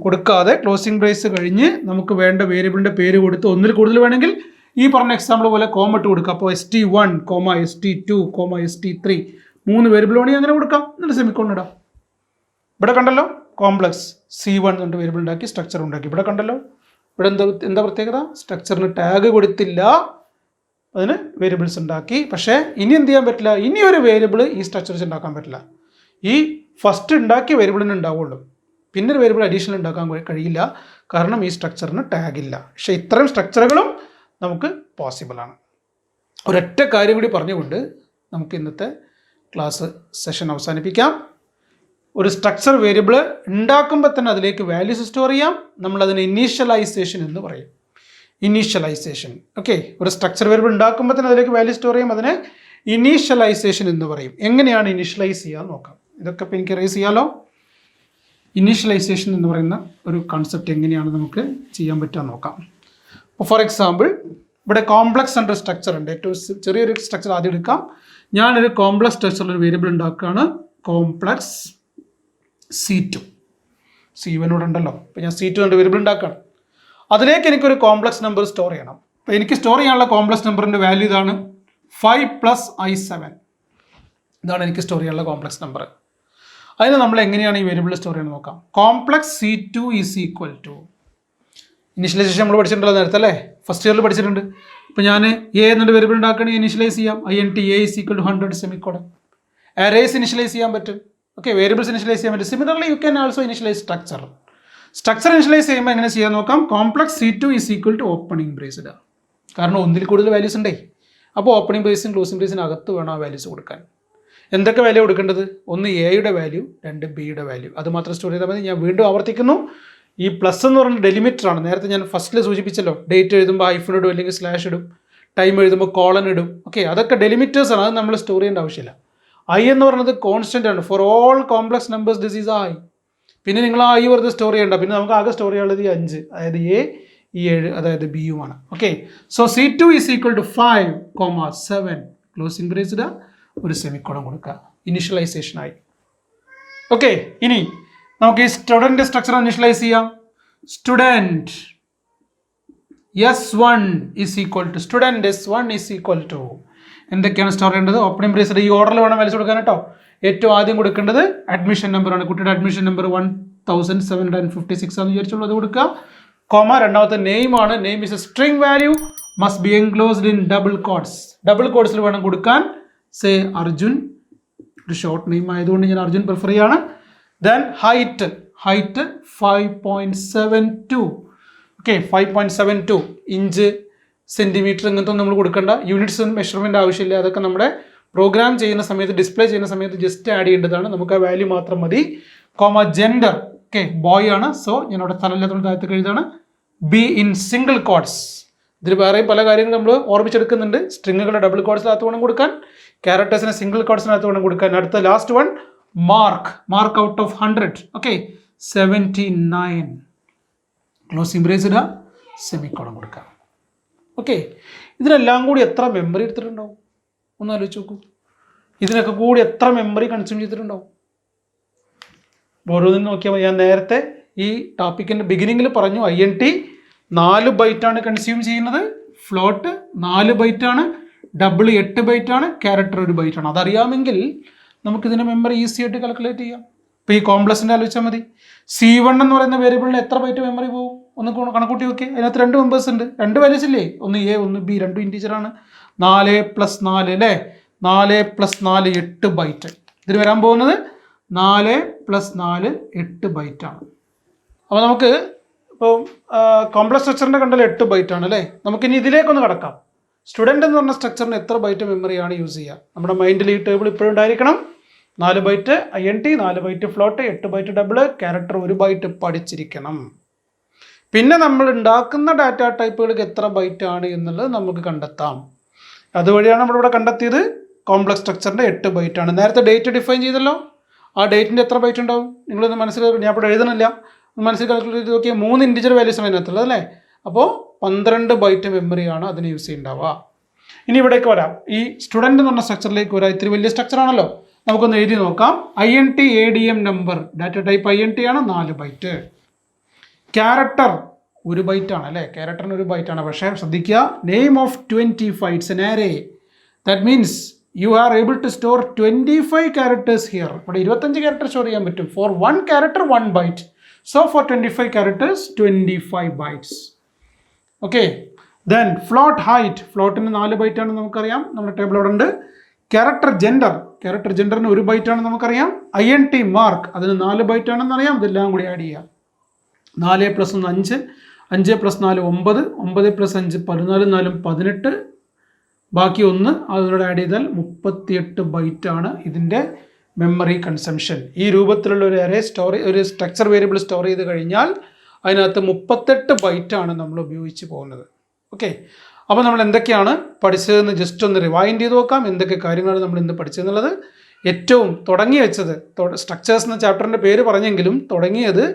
കൊടുക്കാതെ ക്ലോസിംഗ് ബ്രേസ് കഴിഞ്ഞ് നമുക്ക് വേണ്ട വേരിയബിളിൻ്റെ പേര് കൊടുത്ത് ഒന്നിൽ കൂടുതൽ വേണമെങ്കിൽ ഈ പറഞ്ഞ എക്സാമ്പിൾ പോലെ കോമ ഇട്ട് കൊടുക്കുക. അപ്പോൾ ST1, ST2, ST3 3 വേരിയബിൾ വേണമെങ്കിൽ അങ്ങനെ കൊടുക്കാം. എന്നിട്ട് സെമിക്കോളൻ ഇടാം. ഇവിടെ കണ്ടല്ലോ കോംപ്ലക്സ് C1 എന്നിട്ട് വേരിയബിൾ ഉണ്ടാക്കി സ്ട്രക്ചർ ഉണ്ടാക്കി. ഇവിടെ കണ്ടല്ലോ, ഇവിടെ എന്താ പ്രത്യേകത, സ്ട്രക്ചറിന് ടാഗ് കൊടുത്തില്ല, അതിന് വേരിയബിൾസ് ഉണ്ടാക്കി. പക്ഷേ ഇനി എന്ത് ചെയ്യാൻ പറ്റില്ല, ഇനി ഒരു വേരിയബിൾ ഈ സ്ട്രക്ചർസ് ഉണ്ടാക്കാൻ പറ്റില്ല. ഈ ഫസ്റ്റ് ഉണ്ടാക്കിയ വേരിയബിളിന് ഉണ്ടാവുള്ളൂ, പിന്നെ ഒരു വേരിയബിൾ അഡീഷണൽ ഉണ്ടാക്കാൻ കഴിയില്ല, കാരണം ഈ സ്ട്രക്ചറിന് ടാഗ് ഇല്ല. പക്ഷേ ഇത്തരം സ്ട്രക്ചറുകളും നമുക്ക് പോസിബിൾ ആണ്. ഒരൊറ്റ കാര്യം കൂടി പറഞ്ഞുകൊണ്ട് നമുക്ക് ഇന്നത്തെ ക്ലാസ് സെഷൻ അവസാനിപ്പിക്കാം. ഒരു സ്ട്രക്ചർ വേരിയബിൾ ഉണ്ടാക്കുമ്പോൾ തന്നെ അതിലേക്ക് വാല്യൂസ് സ്റ്റോർ ചെയ്യാം. നമ്മളതിന് ഇനീഷ്യലൈസേഷൻ എന്ന് പറയും. ഇനീഷ്യലൈസേഷൻ. ഓക്കെ, ഒരു സ്ട്രക്ചർ വേരിയബിൾ ഉണ്ടാക്കുമ്പോൾ തന്നെ അതിലേക്ക് വാല്യൂ സ്റ്റോർ ചെയ്യും. അതിനെ ഇനീഷ്യലൈസേഷൻ എന്ന് പറയും. എങ്ങനെയാണ് ഇനീഷ്യലൈസ് ചെയ്യാൻ നോക്കാം. ഇതൊക്കെ ഇപ്പോൾ എനിക്ക് റേസ് ചെയ്യാലോ. ഇനീഷ്യലൈസേഷൻ എന്ന് പറയുന്ന ഒരു കൺസെപ്റ്റ് എങ്ങനെയാണ് നമുക്ക് ചെയ്യാൻ പറ്റുക നോക്കാം. അപ്പോൾ ഫോർ എക്സാമ്പിൾ ഇവിടെ കോംപ്ലക്സ് എன்ற സ്ട്രക്ചർ ഉണ്ട്. ഏറ്റവും ചെറിയൊരു സ്ട്രക്ചർ ആദ്യം എടുക്കാം. ഞാനൊരു കോംപ്ലക്സ് സ്ട്രക്ചറിൽ ഒരു വേരിയബിൾ ഉണ്ടാക്കുകയാണ്, കോംപ്ലക്സ് C2. C1 ഇവിടെ ഉണ്ടല്ലോ, അപ്പോൾ ഞാൻ C2 എன்ற വേരിയബിൾ ഉണ്ടാക്കുകയാണ്. അതിലേക്ക് എനിക്കൊരു കോംപ്ലക്സ് നമ്പർ സ്റ്റോർ ചെയ്യണം. അപ്പോൾ എനിക്ക് സ്റ്റോർ ചെയ്യാനുള്ള കോംപ്ലക്സ് നമ്പറിൻ്റെ വാല്യൂ ഇതാണ്, 5 + i7. ഇതാണ് എനിക്ക് സ്റ്റോർ ചെയ്യാനുള്ള കോംപ്ലക്സ് നമ്പർ. അതിന് നമ്മൾ എങ്ങനെയാണ് ഈ വേരിയബിൾ സ്റ്റോർ ചെയ്യുന്നത് നോക്കാം. കോംപ്ലക്സ് C2 = ഇനീഷ്യലൈസേഷൻ നമ്മൾ പഠിച്ചിട്ടുണ്ടല്ലോ നേരത്തെ അല്ലേ, ഫസ്റ്റ് ഇയറിൽ പഠിച്ചിട്ടുണ്ട്. ഇപ്പോൾ ഞാൻ എ എന്നൊരു വേരിയബിൾ ഉണ്ടാക്കുകയാണെങ്കിൽ ഇനീഷ്യലൈസ് ചെയ്യാം, int a = 100 semicolon. Arrays initialise ചെയ്യാൻ പറ്റും. ഓക്കെ, വേരിയബിൾസ് ഇനീഷ്യലൈസ് ചെയ്യാൻ പറ്റും. Similarly you can also initialise structure. Structure initialise ചെയ്യുമ്പോൾ എങ്ങനെ ചെയ്യാൻ നോക്കാം. കോംപ്ലക്സ് C2 = ഓപ്പണിംഗ് ബ്രേസ് ഇടുക, കാരണം ഒന്നിൽ കൂടുതൽ വാല്യൂസ് ഉണ്ടേ. അപ്പോൾ ഓപ്പണിംഗ് ബ്രേസും ക്ലോസിംഗ് ബ്രേസിന് അകത്ത് വേണം ആ വാല്യൂസ് കൊടുക്കാൻ. എന്തൊക്കെ വാല്യൂ കൊടുക്കേണ്ടത്, ഒന്ന് എയുടെ വാല്യൂ, 2 ബിയുടെ വാല്യൂ. അത് മാത്രം സ്റ്റോർ ചെയ്താൽ മതി. ഞാൻ വീണ്ടും ആവർത്തിക്കുന്നു, ഈ പ്ലസ് എന്ന് പറയുന്നത് ഡെലിമിറ്റർ ആണ്. നേരത്തെ ഞാൻ ഫസ്റ്റിൽ സൂചിപ്പിച്ചല്ലോ, ഡേറ്റ് എഴുതുമ്പോൾ ഹൈഫൺ ഇടും അല്ലെങ്കിൽ സ്ലാഷ് ഇടും, ടൈം എഴുതുമ്പോൾ കോളൻ ഇടും. ഓക്കെ, അതൊക്കെ ഡെലിമിറ്റേഴ്സ് ആണ്, അത് നമ്മൾ സ്റ്റോർ ചെയ്യേണ്ട ആവശ്യമില്ല. ഐ എന്ന് പറയുന്നത് കോൺസ്റ്റന്റ് ആണ്. For all complex numbers this is I. പിന്നെ നിങ്ങൾ ആ ഐ വെറുതെ സ്റ്റോർ ചെയ്യേണ്ട. പിന്നെ നമുക്ക് ആകെ സ്റ്റോർ ചെയ്യാനുള്ളത് ഈ 5, അതായത് എ, ഈ 7, അതായത് ബിയുമാണ്. Okay, so C2 = 5, 7 closing brace ഇടുക, ഒരു സെമിക്കോളൻ കൊടുക്കുക. ഇനിഷ്യലൈസേഷൻ ആയി. ഓക്കെ, ഇനി നമുക്ക് ഈ സ്റ്റുഡൻറ് സ്ട്രക്ചർ ഇനിഷ്യലൈസ് ചെയ്യാം. സ്റ്റുഡൻറ് S1 = സ്റ്റുഡൻറ് S1 = എന്തൊക്കെയാണ് സ്റ്റോർ ചെയ്യേണ്ടത്, ഓപ്പണിംഗ് ബ്രേസ്. ഈ ഓർഡറിൽ വേണം വാല്യൂസ് കൊടുക്കാൻ കേട്ടോ. ഏറ്റവും ആദ്യം കൊടുക്കേണ്ടത് അഡ്മിഷൻ നമ്പറാണ്. കുട്ടിയുടെ അഡ്മിഷൻ നമ്പർ 1756 ആണെന്ന് വിചാരിച്ചുള്ളൂ, അത് കൊടുക്കുക. കോമ, രണ്ടാമത്തെ നെയിം ആണ്. Name is a string value, must be enclosed in double quotes. Double കോഡ്സിൽ വേണം കൊടുക്കാൻ. സേ അർജുൻ, ഒരു ഷോർട്ട് നെയിം ആയതുകൊണ്ട് ഞാൻ അർജുൻ പ്രിഫർ ചെയ്യാണ്. Then height 5.72. Okay, 5.72 inch, centimetre ഇങ്ങനത്തെ നമ്മൾ കൊടുക്കേണ്ട യൂണിറ്റ്സ് മെഷർമെൻറ്റ് ആവശ്യമില്ല. അതൊക്കെ നമ്മുടെ പ്രോഗ്രാം ചെയ്യുന്ന സമയത്ത് ഡിസ്പ്ലേ ചെയ്യുന്ന സമയത്ത് ജസ്റ്റ് ആഡ് ചെയ്യേണ്ടതാണ്. നമുക്ക് ആ വാല്യൂ മാത്രം മതി. ജെൻഡർ ഓക്കെ ബോയ് ആണ്. സോ ഞാൻ അവിടെ സ്ഥലമില്ലാത്തതുകൊണ്ട് താഴത്തേക്ക് എഴുതാണ് ബി ഇൻ സിംഗിൾ കോഡ്സ്. ഇതിൽ വേറെയും പല കാര്യങ്ങളും നമ്മൾ ഓർമ്മിച്ചെടുക്കുന്നുണ്ട്. സ്ട്രിങ്ങുകളുടെ ഡബിൾ കോഡ്സിനകത്ത് വേണം കൊടുക്കാൻ, ക്യാരക്ടേഴ്സിനെ സിംഗിൾ കോഡ്സിനകത്ത് വേണം കൊടുക്കാൻ. അടുത്ത last one mark out of 100. Okay, 79. Closing brace ഇടുക, സെമിക്കോളൻ കൊടുക്കുക. ഓക്കെ, ഇതിനെല്ലാം കൂടി എത്ര മെമ്മറി എടുത്തിട്ടുണ്ടാവും ഒന്ന് ആലോചിച്ച് നോക്കൂ. ഇതിനൊക്കെ കൂടി എത്ര മെമ്മറി കൺസ്യൂം ചെയ്തിട്ടുണ്ടാവും? ഓരോന്നും നോക്കിയാൽ മതി. ഞാൻ നേരത്തെ ഈ ടോപ്പിക്കിൻ്റെ ബിഗിനിങ്ങിൽ പറഞ്ഞു INT 4 ബൈറ്റാണ് കൺസ്യൂം ചെയ്യുന്നത്, ഫ്ലോട്ട് 4 ബൈറ്റാണ്, ഡബിൾ 8 ബൈറ്റാണ്, ക്യാരക്ടർ 1 ബൈറ്റാണ്. അതറിയാമെങ്കിൽ നമുക്കിതിൻ്റെ മെമ്മറി ഈസി ആയിട്ട് കാൽക്കുലേറ്റ് ചെയ്യാം. ഇപ്പോൾ ഈ കോംപ്ലക്സിൻ്റെ ആലോചിച്ചാൽ മതി. C1 എന്ന് പറയുന്ന വേരിയബിളിന് എത്ര ബൈറ്റ് മെമ്മറി പോകും ഒന്ന് കണക്കൂട്ടി നോക്കി. അതിനകത്ത് 2 മെമ്പേഴ്സ് ഉണ്ട്, 2 വാല്യൂസ് ഇല്ലേ, ഒന്ന് A ഒന്ന് B, 2 ഇൻറ്റീജറാണ്. 4 + 4 അല്ലേ, 4 + 4 8 ബൈറ്റ്. ഇതിന് വരാൻ പോകുന്നത് 4 + 4 8 ബൈറ്റാണ്. അപ്പോൾ നമുക്ക് ഇപ്പോൾ കോംപ്ലക്സ് സ്ട്രക്ചറിൻ്റെ കണ്ടാൽ 8 ബൈറ്റാണ് അല്ലേ. നമുക്കിനി ഇതിലേക്കൊന്ന് കടക്കാം. സ്റ്റുഡൻറ്റ് എന്ന് പറഞ്ഞ സ്ട്രക്ചറിന് എത്ര ബൈറ്റ് മെമ്മറിയാണ് യൂസ് ചെയ്യുക? നമ്മുടെ മൈൻഡിൽ ഈ ടേബിൾ ഇപ്പോഴും ഉണ്ടായിരിക്കണം. 4 byte INT, 4 byte float, 8 byte double, character 1 byte പഠിച്ചിരിക്കണം. പിന്നെ നമ്മൾ ഉണ്ടാക്കുന്ന ഡാറ്റ ടൈപ്പുകൾക്ക് എത്ര ബൈറ്റ് ആണ് എന്നുള്ളത് നമുക്ക് കണ്ടെത്താം. അതുവഴിയാണ് നമ്മളിവിടെ കണ്ടെത്തിയത് കോംപ്ലക്സ് സ്ട്രക്ചറിൻ്റെ 8 ബൈറ്റ് ആണ്. നേരത്തെ ഡേറ്റ് ഡിഫൈൻ ചെയ്തല്ലോ, ആ ഡേറ്റിൻ്റെ എത്ര ബൈറ്റ് ഉണ്ടാവും നിങ്ങളൊന്ന് മനസ്സിലാക്കി. ഞാൻ ഇവിടെ എഴുതണില്ല, മനസ്സിൽ കാൽക്കുലേറ്റ് ചെയ്ത് നോക്കിയാൽ 3 ഇൻറ്റിജർ വാല്യൂസ് ആണ് അതിനകത്തുള്ളത് അല്ലേ. അപ്പോൾ 12 ബൈറ്റ് മെമ്മറിയാണ് അതിന് യൂസ് ചെയ്യുന്നുണ്ടാവുക. ഇനി ഇവിടേക്ക് വരാം, ഈ സ്റ്റുഡൻറ്റ് എന്ന് പറഞ്ഞ സ്ട്രക്ചറിലേക്ക് വരാം. ഇത്തിരി വലിയ സ്ട്രക്ചറാണല്ലോ, നമുക്കൊന്ന് എഴുതി നോക്കാം. INT ADM number, data type INT ആണ്, 4 ബൈറ്റ്. ക്യാരക്ടർ 1 ബൈറ്റ് ആണ് അല്ലേ, ക്യാരക്ടറിന് 1 ബൈറ്റ് ആണ്. പക്ഷേ ശ്രദ്ധിക്കുക, name of 25, it's an array. That means you are able to store 25 characters here. ഇവിടെ 25 ക്യാരക്ടർ സ്റ്റോർ ചെയ്യാൻ പറ്റും. For 1 character 1 byte. So for 25 characters 25 bytes. Okay, then float height, ഫ്ലോട്ടിന് 4 ബൈറ്റ് ആണ് നമുക്കറിയാം, നമ്മുടെ ടേബിൾ അവിടെ ഉണ്ട്. ക്യാരക്ടർ ജെൻഡറിന് 1 ബൈറ്റ് ആണ് നമുക്കറിയാം. INT മാർക്ക്, അതിന് 4 ബൈറ്റ് ആണെന്ന് അറിയാം. ഇതെല്ലാം കൂടി ആഡ് ചെയ്യാം. 4 + 1 5, 5 + 4 9, 9 + 5 14, 4 18, ബാക്കി 1 അതിനോട് ആഡ് ചെയ്താൽ 38 ബൈറ്റ് ആണ് ഇതിൻ്റെ മെമ്മറി കൺസംഷൻ. ഈ രൂപത്തിലുള്ള ഒരു അറേ ഒരു സ്ട്രക്ചർ വേരിയബിൾ സ്റ്റോർ ചെയ്ത് കഴിഞ്ഞാൽ അതിനകത്ത് 38 ബൈറ്റ് ആണ് നമ്മൾ ഉപയോഗിച്ച് പോകുന്നത്. ഓക്കെ, അപ്പോൾ നമ്മൾ എന്തൊക്കെയാണ് പഠിച്ചതെന്ന് ജസ്റ്റ് ഒന്ന് റിവൈൻഡ് ചെയ്ത് നോക്കാം. എന്തൊക്കെ കാര്യങ്ങളാണ് നമ്മൾ ഇന്ന് പഠിച്ചതെന്നുള്ളത്. ഏറ്റവും തുടങ്ങി വെച്ചത് സ്ട്രക്ചേഴ്സ് എന്ന ചാപ്റ്ററിൻ്റെ പേര് പറഞ്ഞെങ്കിലും തുടങ്ങിയത്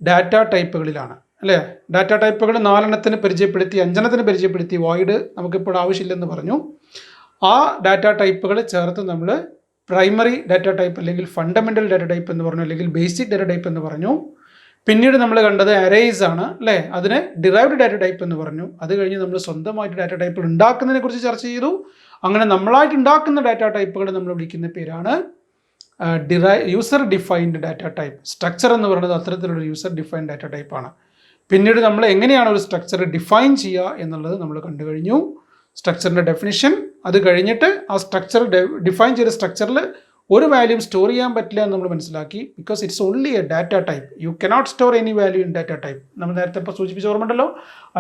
ഡാറ്റ ടൈപ്പുകളിലാണ് അല്ലേ. ഡാറ്റ ടൈപ്പുകൾ 4 പരിചയപ്പെടുത്തി, 5 പരിചയപ്പെടുത്തി. വോയിഡ് നമുക്കിപ്പോൾ ആവശ്യമില്ലെന്ന് പറഞ്ഞു. ആ ഡാറ്റ ടൈപ്പുകൾ ചേർത്ത് നമ്മൾ പ്രൈമറി ഡാറ്റ ടൈപ്പ് അല്ലെങ്കിൽ ഫണ്ടമെൻ്റൽ ഡാറ്റ ടൈപ്പ് എന്ന് പറഞ്ഞു, അല്ലെങ്കിൽ ബേസിക് ഡാറ്റ ടൈപ്പ് എന്ന് പറഞ്ഞു. പിന്നീട് നമ്മൾ കണ്ടത് അറേയ്സ് ആണ് അല്ലേ, അതിന് ഡിറൈവ്ഡ് ഡാറ്റ ടൈപ്പ് എന്ന് പറഞ്ഞു. അത് കഴിഞ്ഞ് നമ്മൾ സ്വന്തമായിട്ട് ഡാറ്റ ടൈപ്പുകൾ ഉണ്ടാക്കുന്നതിനെ കുറിച്ച് ചർച്ച ചെയ്തു. അങ്ങനെ നമ്മളായിട്ട് ഉണ്ടാക്കുന്ന ഡാറ്റ ടൈപ്പുകൾ നമ്മൾ വിളിക്കുന്ന പേരാണ് user defined data type. Structure എന്ന് പറയുന്നത് അത്തരത്തിലുള്ള യൂസർ ഡിഫൈൻഡ് ഡാറ്റ ടൈപ്പാണ്. പിന്നീട് നമ്മൾ എങ്ങനെയാണ് ഒരു സ്ട്രക്ചർ ഡിഫൈൻ ചെയ്യുക എന്നുള്ളത് നമ്മൾ കണ്ടു കഴിഞ്ഞു. സ്ട്രക്ചറിൻ്റെ ഡെഫിനിഷൻ, അത് കഴിഞ്ഞിട്ട് ആ സ്ട്രക്ചർ ഡിഫൈൻ ചെയ്ത സ്ട്രക്ചറിൽ ഒരു വാല്യൂ സ്റ്റോർ ചെയ്യാൻ പറ്റില്ല എന്ന് നമ്മൾ മനസ്സിലാക്കി. Because it's only A data type, you cannot store any value in data type. നമ്മൾ നേരത്തെ ഇപ്പോൾ സൂചിപ്പിച്ച ഓർമ്മയുണ്ടല്ലോ,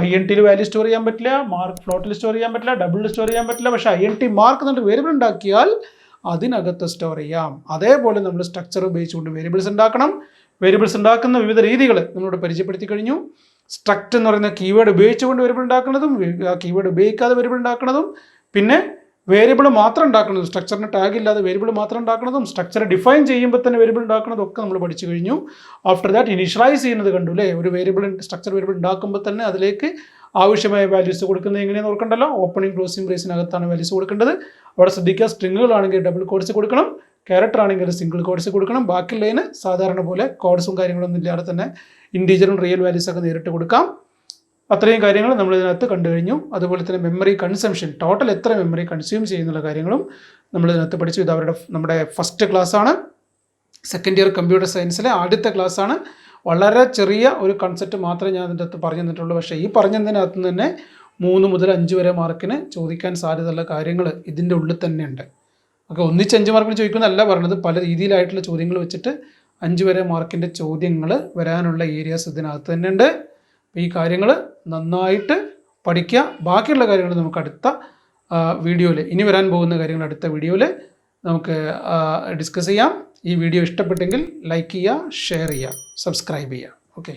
INT വാല്യൂ സ്റ്റോർ ചെയ്യാൻ പറ്റില്ല, മാർക്ക് ഫ്ലോട്ടിൽ സ്റ്റോർ ചെയ്യാൻ പറ്റില്ല, ഡബിളിൽ സ്റ്റോർ ചെയ്യാൻ പറ്റില്ല. പക്ഷേ INT മാർക്ക് എന്നിട്ട് വേരിയബിൾ ഉണ്ടാക്കിയാൽ അതിനകത്ത് സ്റ്റോർ ചെയ്യാം. അതേപോലെ നമ്മൾ സ്ട്രക്ചർ ഉപയോഗിച്ചുകൊണ്ട് വേരിയബിൾസ് ഉണ്ടാക്കണം. വേരിയബിൾസ് ഉണ്ടാക്കുന്ന വിവിധ രീതികൾ നമ്മളിവിടെ പരിചയപ്പെടുത്തി കഴിഞ്ഞു. സ്ട്രക്ട് എന്ന് പറയുന്ന കീവേഡ് ഉപയോഗിച്ചുകൊണ്ട് വേരിയബിൾ ഉണ്ടാക്കുന്നതും, കീവേഡ് ഉപയോഗിക്കാതെ വേരിയബിൾ ഉണ്ടാക്കുന്നതും, പിന്നെ വേരിയബിൾ മാത്രം ഉണ്ടാക്കുന്നതും, സ്ട്രക്ചറിന് ടാഗ് ഇല്ലാതെ വേരിയബിൾ മാത്രം ഉണ്ടാക്കുന്നതും, സ്ട്രക്ചർ ഡിഫൈൻ ചെയ്യുമ്പോൾ തന്നെ വേരിയബിൾ ഉണ്ടാക്കുന്നതും ഒക്കെ നമ്മൾ പഠിച്ചു കഴിഞ്ഞു. ആഫ്റ്റർ ദാറ്റ് ഇനീഷ്യലൈസ് ചെയ്യുന്നത് കണ്ടു അല്ലേ. ഒരു വേരിയബിൾ സ്ട്രക്ചർ വേരിയബിൾ ഉണ്ടാക്കുമ്പോൾ തന്നെ അതിലേക്ക് ആവശ്യമായ വാല്യൂസ് കൊടുക്കുന്നത് എങ്ങനെയാണെന്ന് ഓർക്കണ്ടല്ലോ. ഓപ്പണിംഗ് ക്ലോസിംഗ് ബ്രേസിനകത്താണ് വാല്യൂസ് കൊടുക്കേണ്ടത്. അവിടെ ശ്രദ്ധിക്കുക, സ്ട്രിങ്ങുകളാണെങ്കിൽ ഡബിൾ കോഡ്സ് കൊടുക്കണം, ക്യാരക്ടർ ആണെങ്കിൽ സിംഗിൾ കോഡ്സ് കൊടുക്കണം. ബാക്കിയുള്ളതിന് സാധാരണ പോലെ കോഡ്സും കാര്യങ്ങളൊന്നും ഇല്ലാതെ തന്നെ ഇൻറ്റീജറും റിയൽ വാല്യൂസൊക്കെ നേരിട്ട് കൊടുക്കാം. അത്രയും കാര്യങ്ങൾ നമ്മൾ ഇതിനകത്ത് കണ്ടു കഴിഞ്ഞു. അതുപോലെ തന്നെ മെമ്മറി കൺസംഷൻ, ടോട്ടൽ എത്ര മെമ്മറി കൺസ്യൂം ചെയ്യുന്നുള്ള കാര്യങ്ങളും നമ്മൾ ഇതിനകത്ത് പഠിച്ചു. ഇത് നമ്മുടെ ഫസ്റ്റ് ക്ലാസ്സാണ്, സെക്കൻഡ് ഇയർ കമ്പ്യൂട്ടർ സയൻസിലെ ആദ്യത്തെ ക്ലാസ്സാണ്. വളരെ ചെറിയ ഒരു കൺസെപ്റ്റ് മാത്രമേ ഞാൻ അതിൻ്റെ അകത്ത് പറഞ്ഞു തന്നിട്ടുള്ളൂ. പക്ഷേ ഈ പറഞ്ഞതിനകത്ത് തന്നെ 3 മുതൽ 5 വരെ മാർക്കിന് ചോദിക്കാൻ സാധ്യതയുള്ള കാര്യങ്ങൾ ഇതിൻ്റെ ഉള്ളിൽ തന്നെ ഉണ്ട്. ഒക്കെ ഒന്നിച്ച് 5 മാർക്കിന് ചോദിക്കുന്നതല്ല പറഞ്ഞത്, പല രീതിയിലായിട്ടുള്ള ചോദ്യങ്ങൾ വെച്ചിട്ട് 5 വരെ മാർക്കിൻ്റെ ചോദ്യങ്ങൾ വരാനുള്ള ഏരിയാസ് ഇതിനകത്ത് തന്നെ ഉണ്ട്. അപ്പോൾ ഈ കാര്യങ്ങൾ നന്നായിട്ട് പഠിക്കുക. ബാക്കിയുള്ള കാര്യങ്ങൾ നമുക്ക് അടുത്ത വീഡിയോയിൽ, ഇനി വരാൻ പോകുന്ന കാര്യങ്ങൾ അടുത്ത വീഡിയോയിൽ നമുക്ക് ഡിസ്കസ് ചെയ്യാം. ഈ വീഡിയോ ഇഷ്ടപ്പെട്ടെങ്കിൽ ലൈക്ക് ചെയ്യുക, ഷെയർ ചെയ്യുക, സബ്സ്ക്രൈബ് ചെയ്യുക. ഓക്കെ.